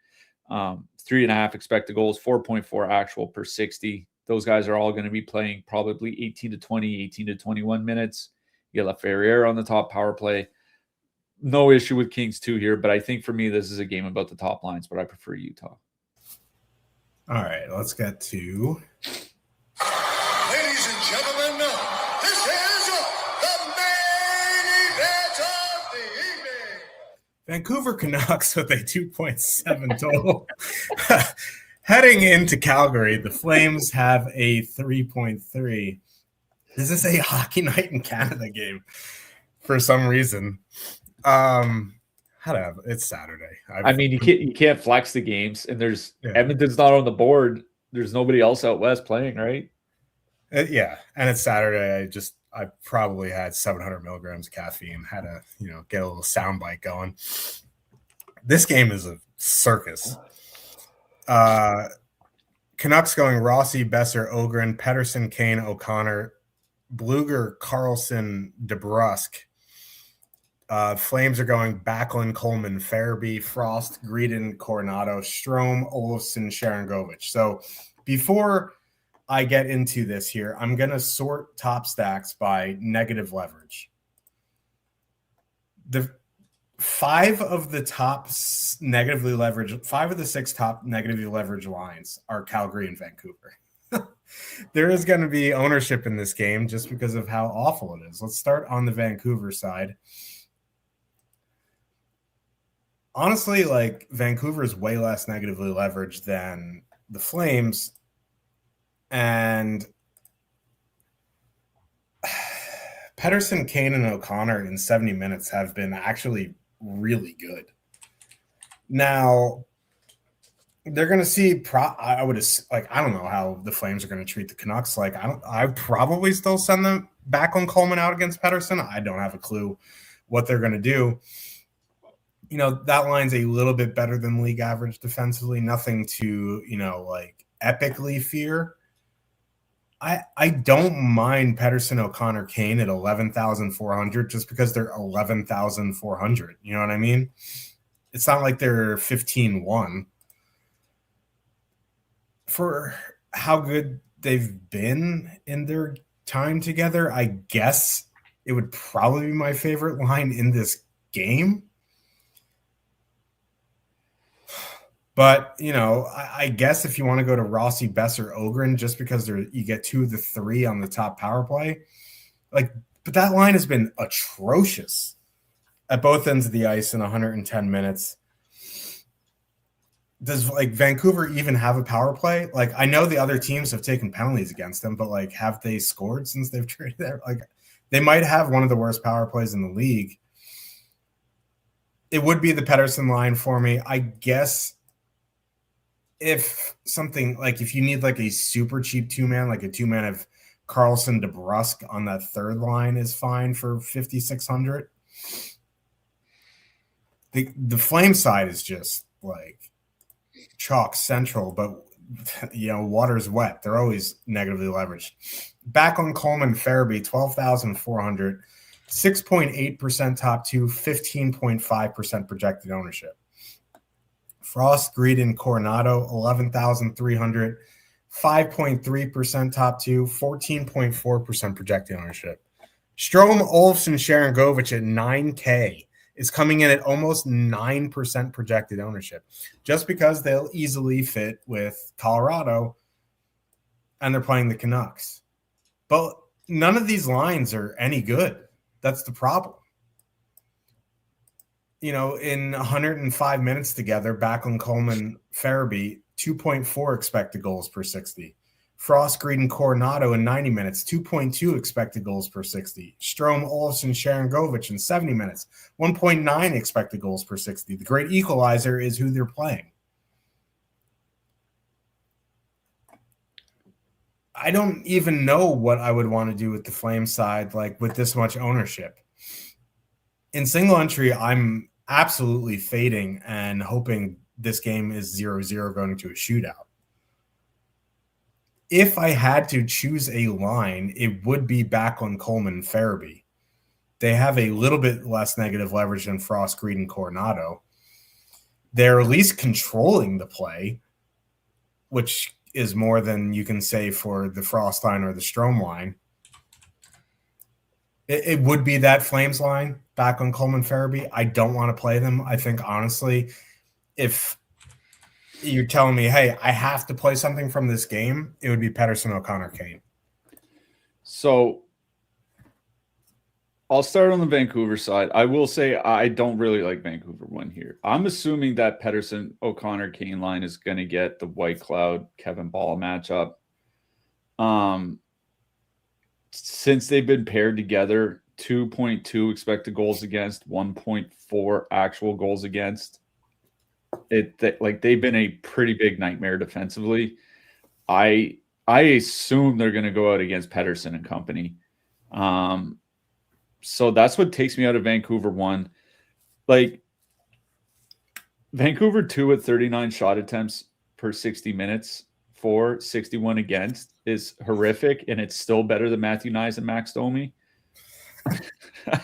3.5 expected goals, 4.4 actual per 60. Those guys are all going to be playing probably 18 to 20, 18 to 21 minutes. You get Laferriere on the top power play. No issue with Kings 2 here, but I think for me, this is a game about the top lines, but I prefer Utah. All right, let's get to... Ladies and gentlemen, this is the main event of the evening. Vancouver Canucks with a 2.7 total. Heading into Calgary, the Flames have a 3.3. This is a Hockey Night in Canada game for some reason. It's Saturday. I mean, you can't flex the games, and Edmonton's not on the board. There's nobody else out west playing, right? Yeah, and it's Saturday. I probably had 700 milligrams of caffeine, had to, get a little soundbite going. This game is a circus. Canucks going Rossi, Besser, Ogren, Pedersen, Kane, O'Connor, Bluger, Carlson, DeBrusk. Flames are going Backlund, Coleman, Farabee, Frost, Greedon, Coronado, Strome, Olofsson, Sharangovich. So before I get into this here, I'm going to sort top stacks by negative leverage. The 5 of the 6 top negatively leveraged lines are Calgary and Vancouver. There is going to be ownership in this game just because of how awful it is. Let's start on the Vancouver side. Honestly, like, Vancouver is way less negatively leveraged than the Flames. And Pedersen, Kane, and O'Connor in 70 minutes have been actually really good. Now, they're going to see I don't know how the Flames are going to treat the Canucks. Like, I probably still send them back on Coleman out against Pedersen. I don't have a clue what they're going to do. That line's a little bit better than league average defensively. Nothing to, epically fear. I don't mind Pedersen, O'Connor, Kane at 11,400 just because they're 11,400. You know what I mean? It's not like they're 15-1. For how good they've been in their time together, I guess it would probably be my favorite line in this game. But, I guess if you want to go to Rossi, Besser, Ogren, just because you get 2 of the 3 on the top power play, but that line has been atrocious at both ends of the ice in 110 minutes. Does Vancouver even have a power play? I know the other teams have taken penalties against them, but have they scored since they've traded there? They might have one of the worst power plays in the league. It would be the Pedersen line for me. I guess if something if you need a super cheap 2-man, a 2-man of Carlson, DeBrusk on that third line is fine for 5,600. The Flame side is just chalk central, but water's wet. They're always negatively leveraged. Back on Coleman, Farabee, 12,400, 6.8% top 2, 15.5% projected ownership. Frost, Greedon, Coronado, 11,300, 5.3% top 2, 14.4% projected ownership. Strome, Olofsson, Sharangovich at 9K is coming in at almost 9% projected ownership, just because they'll easily fit with Colorado and they're playing the Canucks. But none of these lines are any good. That's the problem. In 105 minutes together, Backlund, Coleman, Farabee, 2.4 expected goals per 60. Frost, Greedon, Coronado in 90 minutes, 2.2 expected goals per 60. Strome, Olofsson, Sharangovich in 70 minutes, 1.9 expected goals per 60. The great equalizer is who they're playing. I don't even know what I would want to do with the Flame side, with this much ownership. In single entry, I'm absolutely fading and hoping this game is 0-0 going to a shootout. If I had to choose a line, it would be Backlund, Coleman, Farabee. They have a little bit less negative leverage than Frost, Greedon, Coronado. They're at least controlling the play, which is more than you can say for the Frost line or the Strome line. It would be that Flames line back on Coleman, Farabee. I don't want to play them. I think, honestly, if you're telling me, hey, I have to play something from this game, it would be Pedersen, O'Connor, Kane. So I'll start on the Vancouver side. I will say I don't really like Vancouver one here. I'm assuming that Pedersen, O'Connor, Kane line is going to get the White Cloud, Kevin Ball matchup. Since they've been paired together, 2.2 expected goals against, 1.4 actual goals against. They've been a pretty big nightmare defensively. I assume they're going to go out against Pedersen and company. So that's what takes me out of Vancouver 1. Like Vancouver 2 at 39 shot attempts per 60 minutes for 61 against is horrific, and it's still better than Matthew Nyes and Max Domi. I'm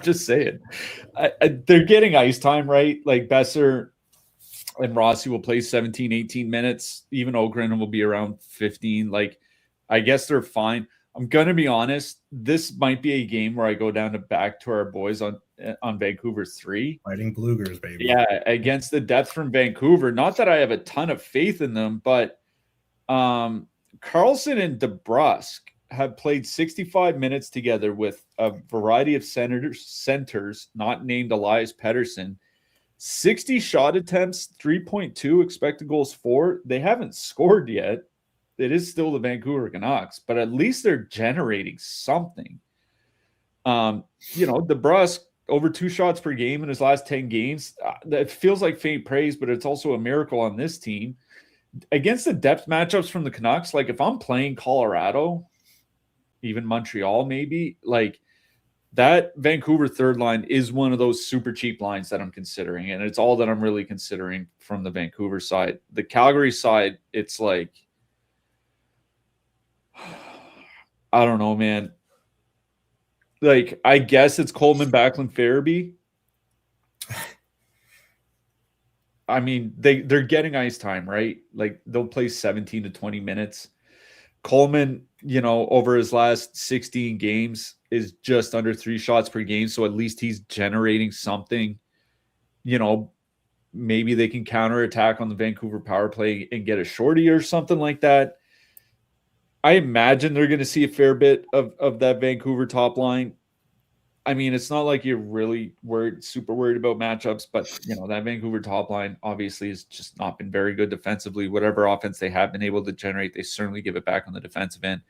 just saying. They're getting ice time, right? Like Besser and Rossi will play 17, 18 minutes. Even Ogren will be around 15. Like, I guess they're fine. I'm going to be honest. This might be a game where I go down to back to our boys on Vancouver 3. Fighting Bluegers, baby. Yeah, against the depth from Vancouver. Not that I have a ton of faith in them, but Carlson and DeBrusk have played 65 minutes together with a variety of centers not named Elias Pettersson. 60 shot attempts, 3.2 expected goals for. They haven't scored yet. It is still the Vancouver Canucks, but at least they're generating something. DeBrusk over 2 shots per game in his last 10 games. That feels like faint praise, but it's also a miracle on this team. Against the depth matchups from the Canucks, like if I'm playing Colorado, even Montreal maybe, like that Vancouver third line is one of those super cheap lines that I'm considering, and it's all that I'm really considering from the Vancouver side. The Calgary side, it's like, I don't know, man. Like, I guess it's Coleman, Backlund, Farabee. I mean, they're getting ice time, right? Like, they'll play 17 to 20 minutes. Coleman, over his last 16 games is just under 3 shots per game. So at least he's generating something. Maybe they can counterattack on the Vancouver power play and get a shorty or something like that. I imagine they're going to see a fair bit of that Vancouver top line. I mean, it's not like you're really super worried about matchups, but that Vancouver top line obviously has just not been very good defensively. Whatever offense they have been able to generate, they certainly give it back on the defensive end.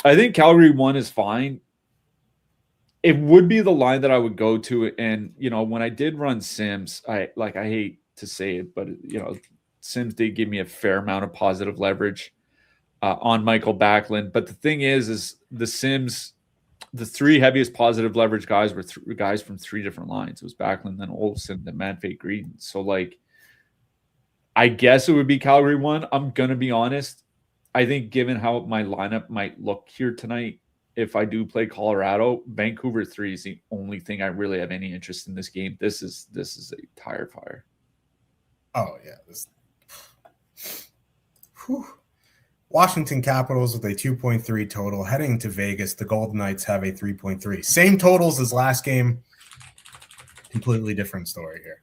I think Calgary 1 is fine. It would be the line that I would go to. And, when I did run Sims, I hate to say it, but Sims did give me a fair amount of positive leverage on Michael Backlund. But the thing is the Sims, the 3 heaviest positive leverage guys were guys from 3 different lines. It was Backlund, then Olsen, then Manfred Greedon. So, I guess it would be Calgary 1. I'm going to be honest. I think given how my lineup might look here tonight, if I do play Colorado, Vancouver 3 is the only thing I really have any interest in this game. This is a tire fire. Oh, yeah. Washington Capitals with a 2.3 total heading to Vegas. The Golden Knights have a 3.3. Same totals as last game. Completely different story here.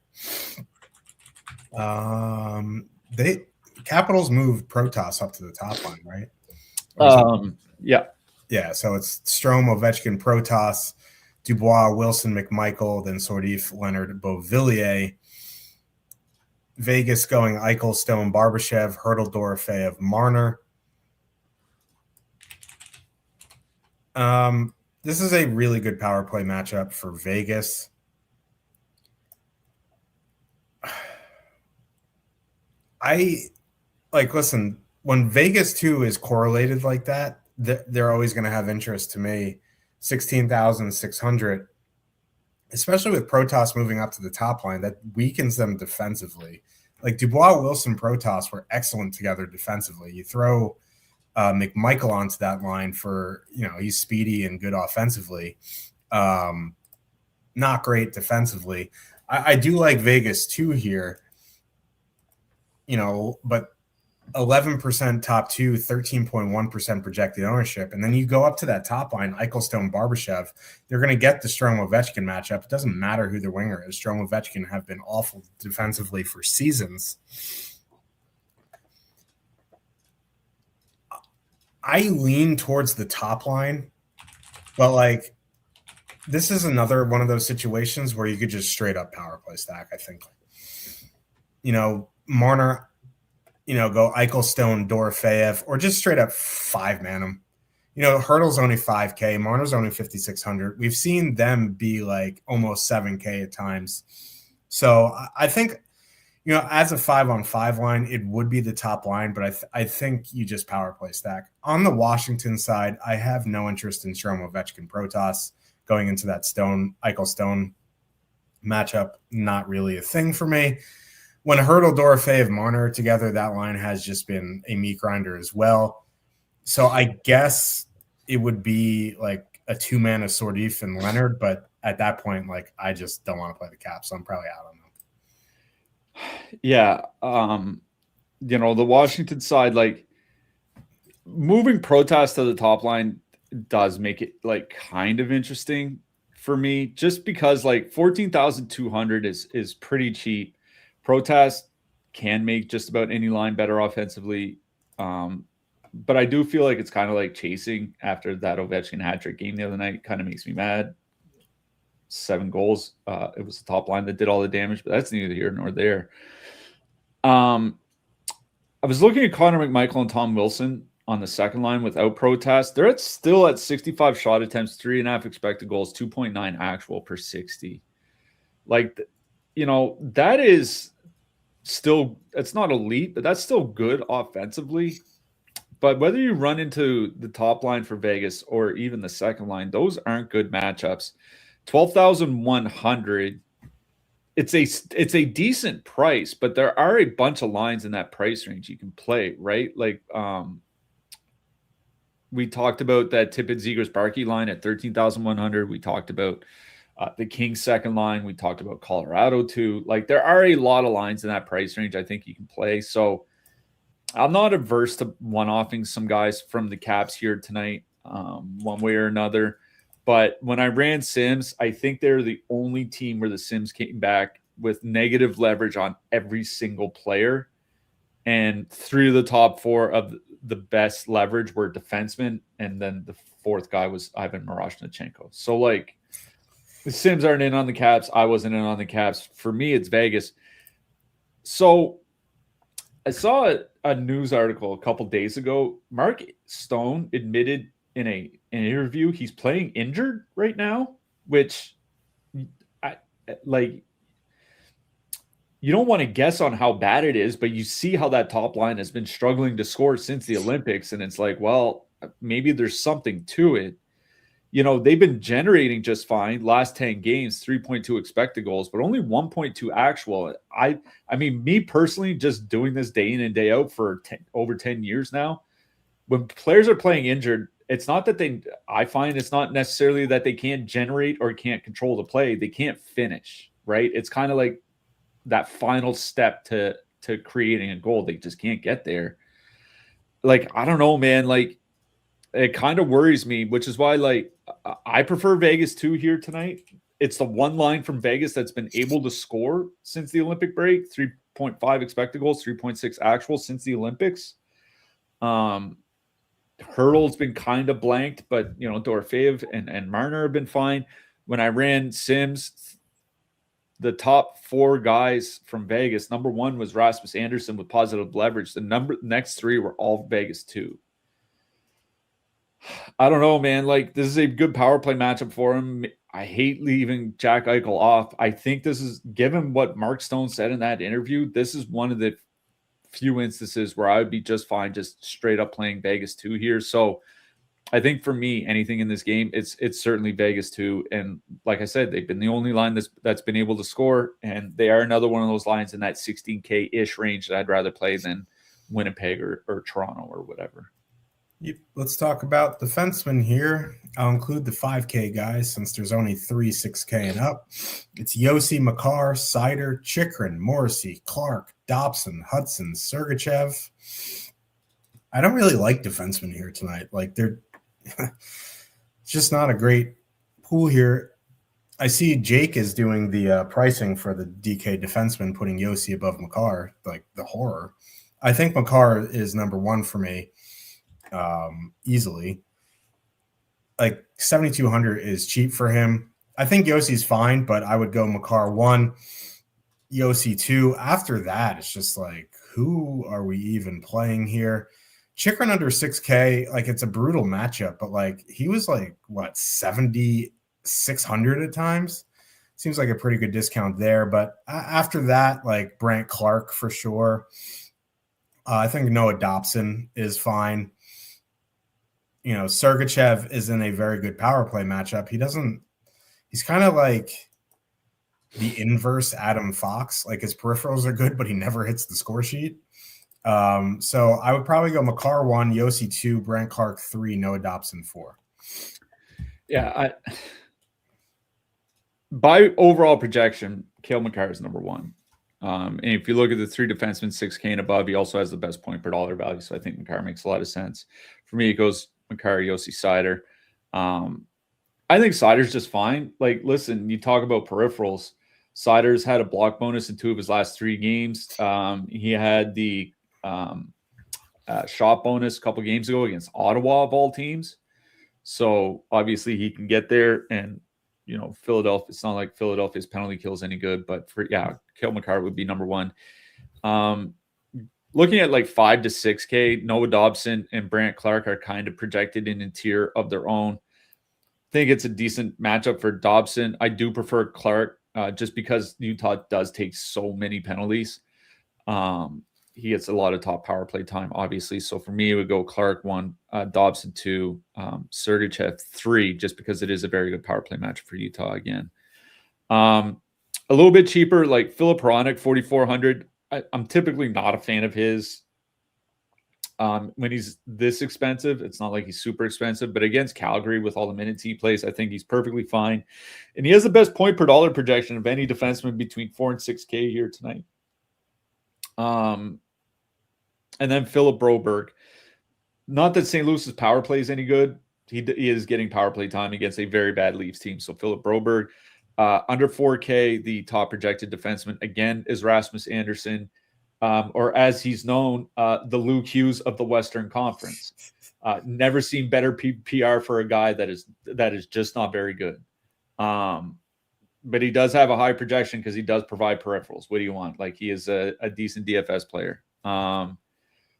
Capitals moved Protas up to the top line, right? Yeah. So it's Strome, Ovechkin, Protas, Dubois, Wilson, McMichael, then Sordif, Leonard, Beauvillier. Vegas going Eichel, Stone, Barbashev, Hurdle, Dorofeyev, Marner. This is a really good power play matchup for Vegas. Listen, when Vegas 2 is correlated like that, they're always going to have interest to me. 16,600, especially with Protas moving up to the top line, that weakens them defensively. Like Dubois, Wilson, Protas were excellent together defensively. You throw McMichael onto that line for, he's speedy and good offensively. Not great defensively. I do like Vegas 2 here, but 11% top 2, 13.1% projected ownership. And then you go up to that top line, Eichel, Stone, Barbashev. They're going to get the Strome-Ovechkin matchup. It doesn't matter who their winger is. Strome-Ovechkin have been awful defensively for seasons. I lean towards the top line, but this is another one of those situations where you could just straight up power play stack, I think. Marner, go Eichel, Stone, Dorofeyev, or just straight up 5-man them. Hurdle's only 5K, Marner's only 5,600. We've seen them be almost 7K at times. So I think As a 5-on-5 line, it would be the top line, but I think you just power play stack. On the Washington side, I have no interest in Strome, Ovechkin, Protas going into that Eichel-Stone matchup. Not really a thing for me. When Hurdle, Dorofeev, Marner are together, that line has just been a meat grinder as well. So I guess it would be like a two-man of Sordif and Leonard, but at that point, like, I just don't want to play the Cap, so I'm probably out on them. Yeah. The Washington side, like, moving Protas to the top line does make it like kind of interesting for me, just because like 14,200 is pretty cheap. Protas can make just about any line better offensively. But I do feel like it's kind of like chasing after that Ovechkin hat-trick game the other night. Kind of makes me mad. 7 goals. It was the top line that did all the damage, but that's neither here nor there. I was looking at Connor McMichael and Tom Wilson on the second line without Protas. They're still at 65 shot attempts, 3.5 expected goals, 2.9 actual per 60. Like, that is still, it's not elite, but that's still good offensively. But whether you run into the top line for Vegas or even the second line, those aren't good matchups. 12,100. It's a decent price, but there are a bunch of lines in that price range you can play, right? Like, we talked about that Tippett Zegras Barkey line at 13,100. We talked about the Kings second line. We talked about Colorado too. Like, there are a lot of lines in that price range I think you can play. So I'm not averse to one-offing some guys from the Caps here tonight, one way or another. But when I ran Sims, I think they're the only team where the Sims came back with negative leverage on every single player. And 3 of the top 4 of the best leverage were defensemen. And then the 4th guy was Ivan Miroshnichenko. So, like, the Sims aren't in on the Caps. I wasn't in on the Caps. For me, it's Vegas. So I saw a news article a couple days ago. Mark Stone admitted in an interview he's playing injured right now, which you don't want to guess on how bad it is, but you see how that top line has been struggling to score since the Olympics. And it's like, well, maybe there's something to it. They've been generating just fine. Last 10 games, 3.2 expected goals, but only 1.2 actual. I mean, me personally, just doing this day in and day out for over 10 years now, when players are playing injured, it's not that I find it's not necessarily that they can't generate or can't control the play. They can't finish, right? It's kind of like that final step to creating a goal. They just can't get there. Like, I don't know, man. Like, it kind of worries me, which is why, like, I prefer Vegas 2 here tonight. It's the one line from Vegas that's been able to score since the Olympic break. 3.5 expected goals, 3.6 actual since the Olympics. Hurdle's been kind of blanked, but Dorofeev and Marner have been fine. When I ran Sims, the top 4 guys from Vegas, number 1 was Rasmus Anderson with positive leverage. The next 3 were all Vegas 2. I don't know, man. Like, this is a good power play matchup for him. I hate leaving Jack Eichel off. I think this is, given what Mark Stone said in that interview, this is one of the few instances where I would be just fine just straight up playing Vegas 2 here. So I think for me, anything in this game, it's certainly Vegas 2. And like I said, they've been the only line that's been able to score, and they are another one of those lines in that 16K-ish range that I'd rather play than Winnipeg or Toronto or whatever. Yep. Let's talk about defensemen here. I'll include the 5K guys since there's only 3 6K and up. It's Yossi, Makar, Seider, Chikrin, Morrissey, Clark, Dobson, Hudson, Sergachev. I don't really like defensemen here tonight. Like, they're it's just not a great pool here. I see Jake is doing the pricing for the DK defenseman, putting Yossi above Makar, like the horror. I think Makar is number 1 for me. Easily, like 7,200 is cheap for him. I think Yossi's fine, but I would go Makar 1, Yossi 2. After that, it's just like, who are we even playing here? Chikrin under 6K, like, it's a brutal matchup, but like, he was like, what, 7,600 at times? seems like a pretty good discount there. But after that, like Brant Clark for sure. I think Noah Dobson is fine. You know, Sergachev is in a very good power play matchup. He's kind of like the inverse Adam Fox. Like his peripherals are good, but he never hits the score sheet. So I would probably go Makar 1, Yossi 2, Brant Clark 3, Noah Dobson 4. Yeah, by overall projection, Cale Makar is number 1. And if you look at the 3 defensemen, 6K and above, he also has the best point per dollar value. So I think Makar makes a lot of sense. For me, it goes Makar, Yossi, Seider. I think Seider's just fine. Like, listen, you talk about peripherals. Seider's had a block bonus in 2 of his last 3 games. He had the shot bonus a couple games ago against Ottawa of all teams. So obviously he can get there. And, you know, Philadelphia, it's not like Philadelphia's penalty kills any good, but Cale Makar would be number 1. Looking at like 5 to 6K, Noah Dobson and Brant Clark are kind of projected in a tier of their own. I think it's a decent matchup for Dobson. I do prefer Clark just because Utah does take so many penalties. He gets a lot of top power play time, obviously. So for me, it would go Clark 1, Dobson 2, Sergachev 3, just because it is a very good power play matchup for Utah again. A little bit cheaper, like Philip Hronek, 4,400. I'm typically not a fan of his. When he's this expensive, it's not like he's super expensive, but against Calgary with all the minutes he plays, I think he's perfectly fine. And he has the best point per dollar projection of any defenseman between 4 and 6K here tonight. And then Philip Broberg. Not that St. Louis's power play is any good. He is getting power play time against a very bad Leafs team. So Philip Broberg, under 4K, the top projected defenseman, again, is Rasmus Andersson. Or as he's known, the Luke Hughes of the Western Conference. Never seen better PR for a guy that is just not very good. But he does have a high projection because he does provide peripherals. What do you want? Like, he is a decent DFS player.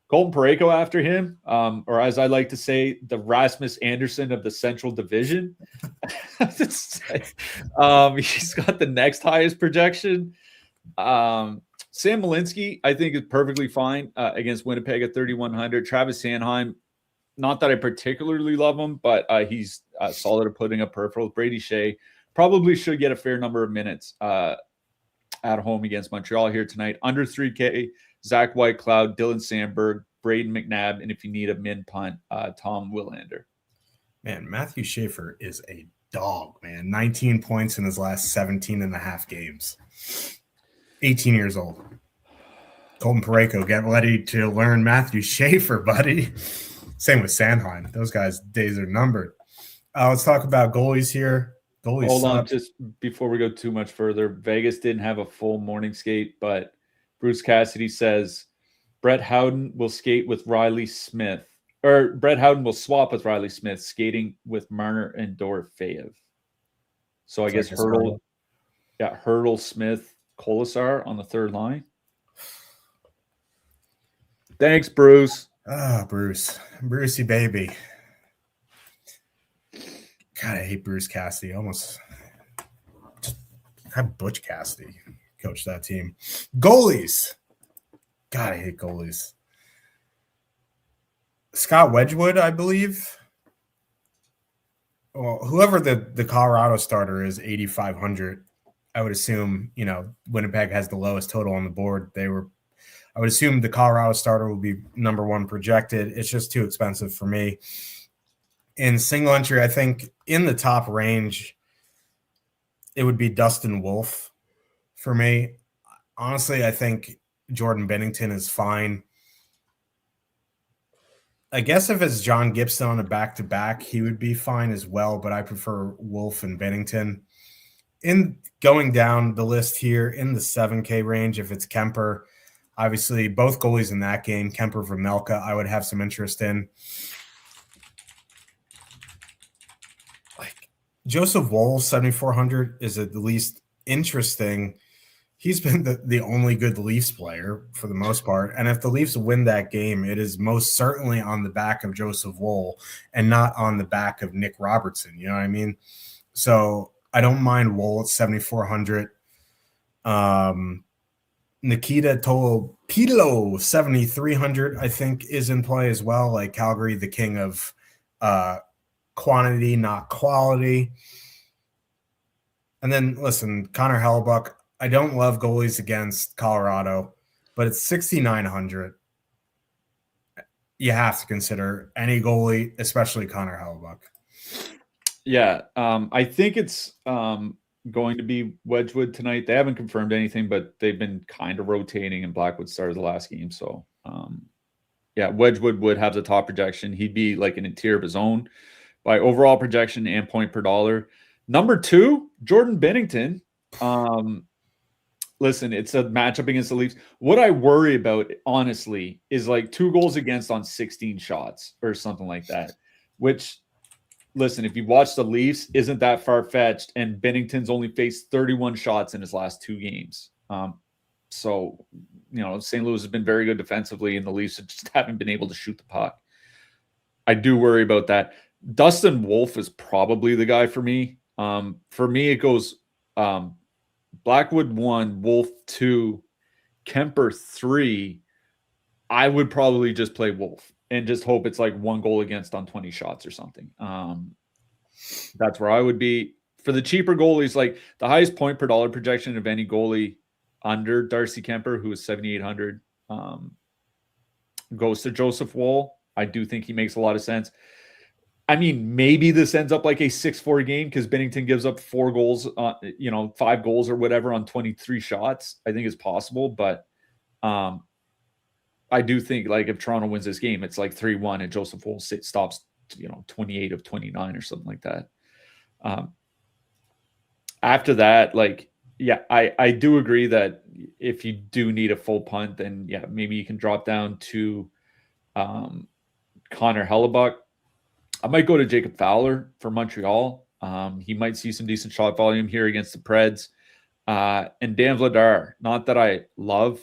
Colton Parayko after him, or as I like to say, the Rasmus Anderson of the Central Division. He's got the next highest projection. Sam Malinsky, I think, is perfectly fine against Winnipeg at 3,100. Travis Sanheim, not that I particularly love him, but he's solid at putting up peripherals. Brady Shea probably should get a fair number of minutes at home against Montreal here tonight. Under 3K, Zach Whitecloud, Dylan Sandberg, Braden McNabb, and if you need a min punt, Tom Willander. Man, Matthew Schaefer is a dog, man. 19 points in his last 17 and a half games. 18 years old. Colton Parayko, get ready to learn Matthew Schaefer, buddy. Same with Sanheim. Those guys' days are numbered. Let's talk about goalies here. Hold on, just before we go too much further. Vegas didn't have a full morning skate, but Bruce Cassidy says Brett Howden will skate with Riley Smith, or Brett Howden will swap with Riley Smith, skating with Marner and Dorofeyev. So I guess Hurdle, Smith, Kolasar on the third line. Thanks, Bruce. Brucey baby. God, I hate Bruce Cassidy. Almost just had Butch Cassidy coach that team. Goalies. God, I hate goalies. Scott Wedgwood, I believe. Well, whoever the Colorado starter is, 8,500. I would assume, Winnipeg has the lowest total on the board. I would assume the Colorado starter will be number 1 projected. It's just too expensive for me. In single entry, I think in the top range, it would be Dustin Wolf for me. Honestly, I think Jordan Bennington is fine. I guess if it's John Gibson on a back-to-back, he would be fine as well, but I prefer Wolf and Bennington. In going down the list here in the 7K range, if it's Kemper, obviously both goalies in that game, Kemper, Vermelka, I would have some interest in. Joseph Woll, 7,400, is at least interesting. He's been the only good Leafs player for the most part. And if the Leafs win that game, it is most certainly on the back of Joseph Woll and not on the back of Nick Robertson. You know what I mean? So I don't mind Wool at 7,400. Nikita Tolopilo 7,300 I think is in play as well. Like Calgary, the king of quantity, not quality. And then listen, Connor Hellebuck. I don't love goalies against Colorado, but it's 6,900. You have to consider any goalie, especially Connor Hellebuck. Yeah, I think it's going to be Wedgwood tonight. They haven't confirmed anything, but they've been kind of rotating, and Blackwood started the last game. So, yeah, Wedgwood would have the top projection. He'd be like an interior of his own by overall projection and point per dollar. Number 2, Jordan Binnington. Listen, it's a matchup against the Leafs. What I worry about, honestly, is like 2 goals against on 16 shots or something like that, which, listen, if you watch the Leafs, isn't that far-fetched, and Binnington's only faced 31 shots in his last 2 games. So, St. Louis has been very good defensively, and the Leafs just haven't been able to shoot the puck. I do worry about that. Dustin Wolf is probably the guy for me. For me, it goes Blackwood 1, Wolf 2, Kemper 3. I would probably just play Wolf and just hope it's like 1 goal against on 20 shots or something. That's where I would be. For the cheaper goalies, like the highest point per dollar projection of any goalie under Darcy Kemper, who is 7,800, goes to Joseph Woll. I do think he makes a lot of sense. I mean, maybe this ends up like a 6-4 game because Binnington gives up 4 goals, 5 goals or whatever on 23 shots. I think it's possible, but I do think like if Toronto wins this game, it's like 3-1 and Joseph Woll stops, 28 of 29 or something like that. After that, like, yeah, I do agree that if you do need a full punt, then yeah, maybe you can drop down to Connor Hellebuck. I might go to Jacob Fowler for Montreal. He might see some decent shot volume here against the Preds. And Dan Vladar, not that I love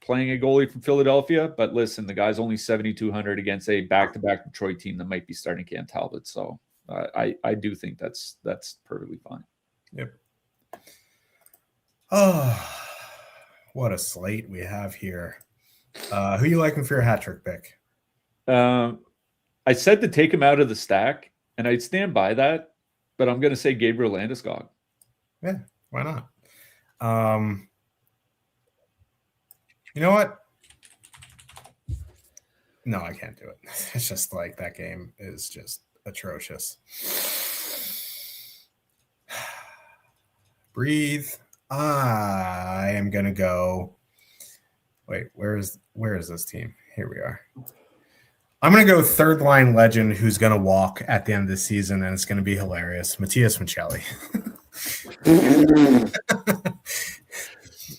playing a goalie from Philadelphia, but listen, the guy's only 7,200 against a back-to-back Detroit team that might be starting Cam Talbot. So I do think that's perfectly fine. Yep. Oh, what a slate we have here. Who you liking for your hat trick pick? I said to take him out of the stack, and I'd stand by that, but I'm going to say Gabriel Landeskog. Yeah, why not? You know what? No, I can't do it. It's just like that game is just atrocious. Breathe. I am going to go. Wait, where is this team? Here we are. I'm going to go third line legend who's going to walk at the end of the season, and it's going to be hilarious. Matias Maccelli.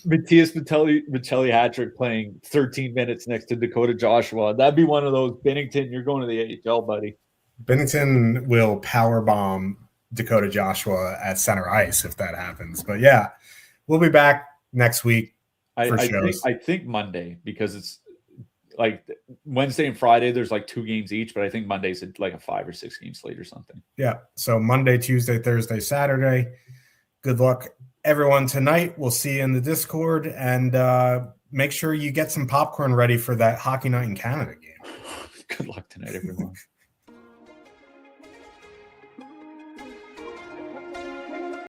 Matias Maccelli hat trick playing 13 minutes next to Dakota Joshua. That'd be one of those. Binnington, you're going to the AHL, buddy. Binnington will powerbomb Dakota Joshua at center ice if that happens. But yeah, we'll be back next week for shows. I think Monday, because it's like Wednesday and Friday, there's like 2 games each, but I think Monday's like a 5 or 6 game slate or something. Yeah. So Monday, Tuesday, Thursday, Saturday. Good luck, everyone, tonight. We'll see you in the Discord, and make sure you get some popcorn ready for that Hockey Night in Canada game. Good luck tonight, everyone.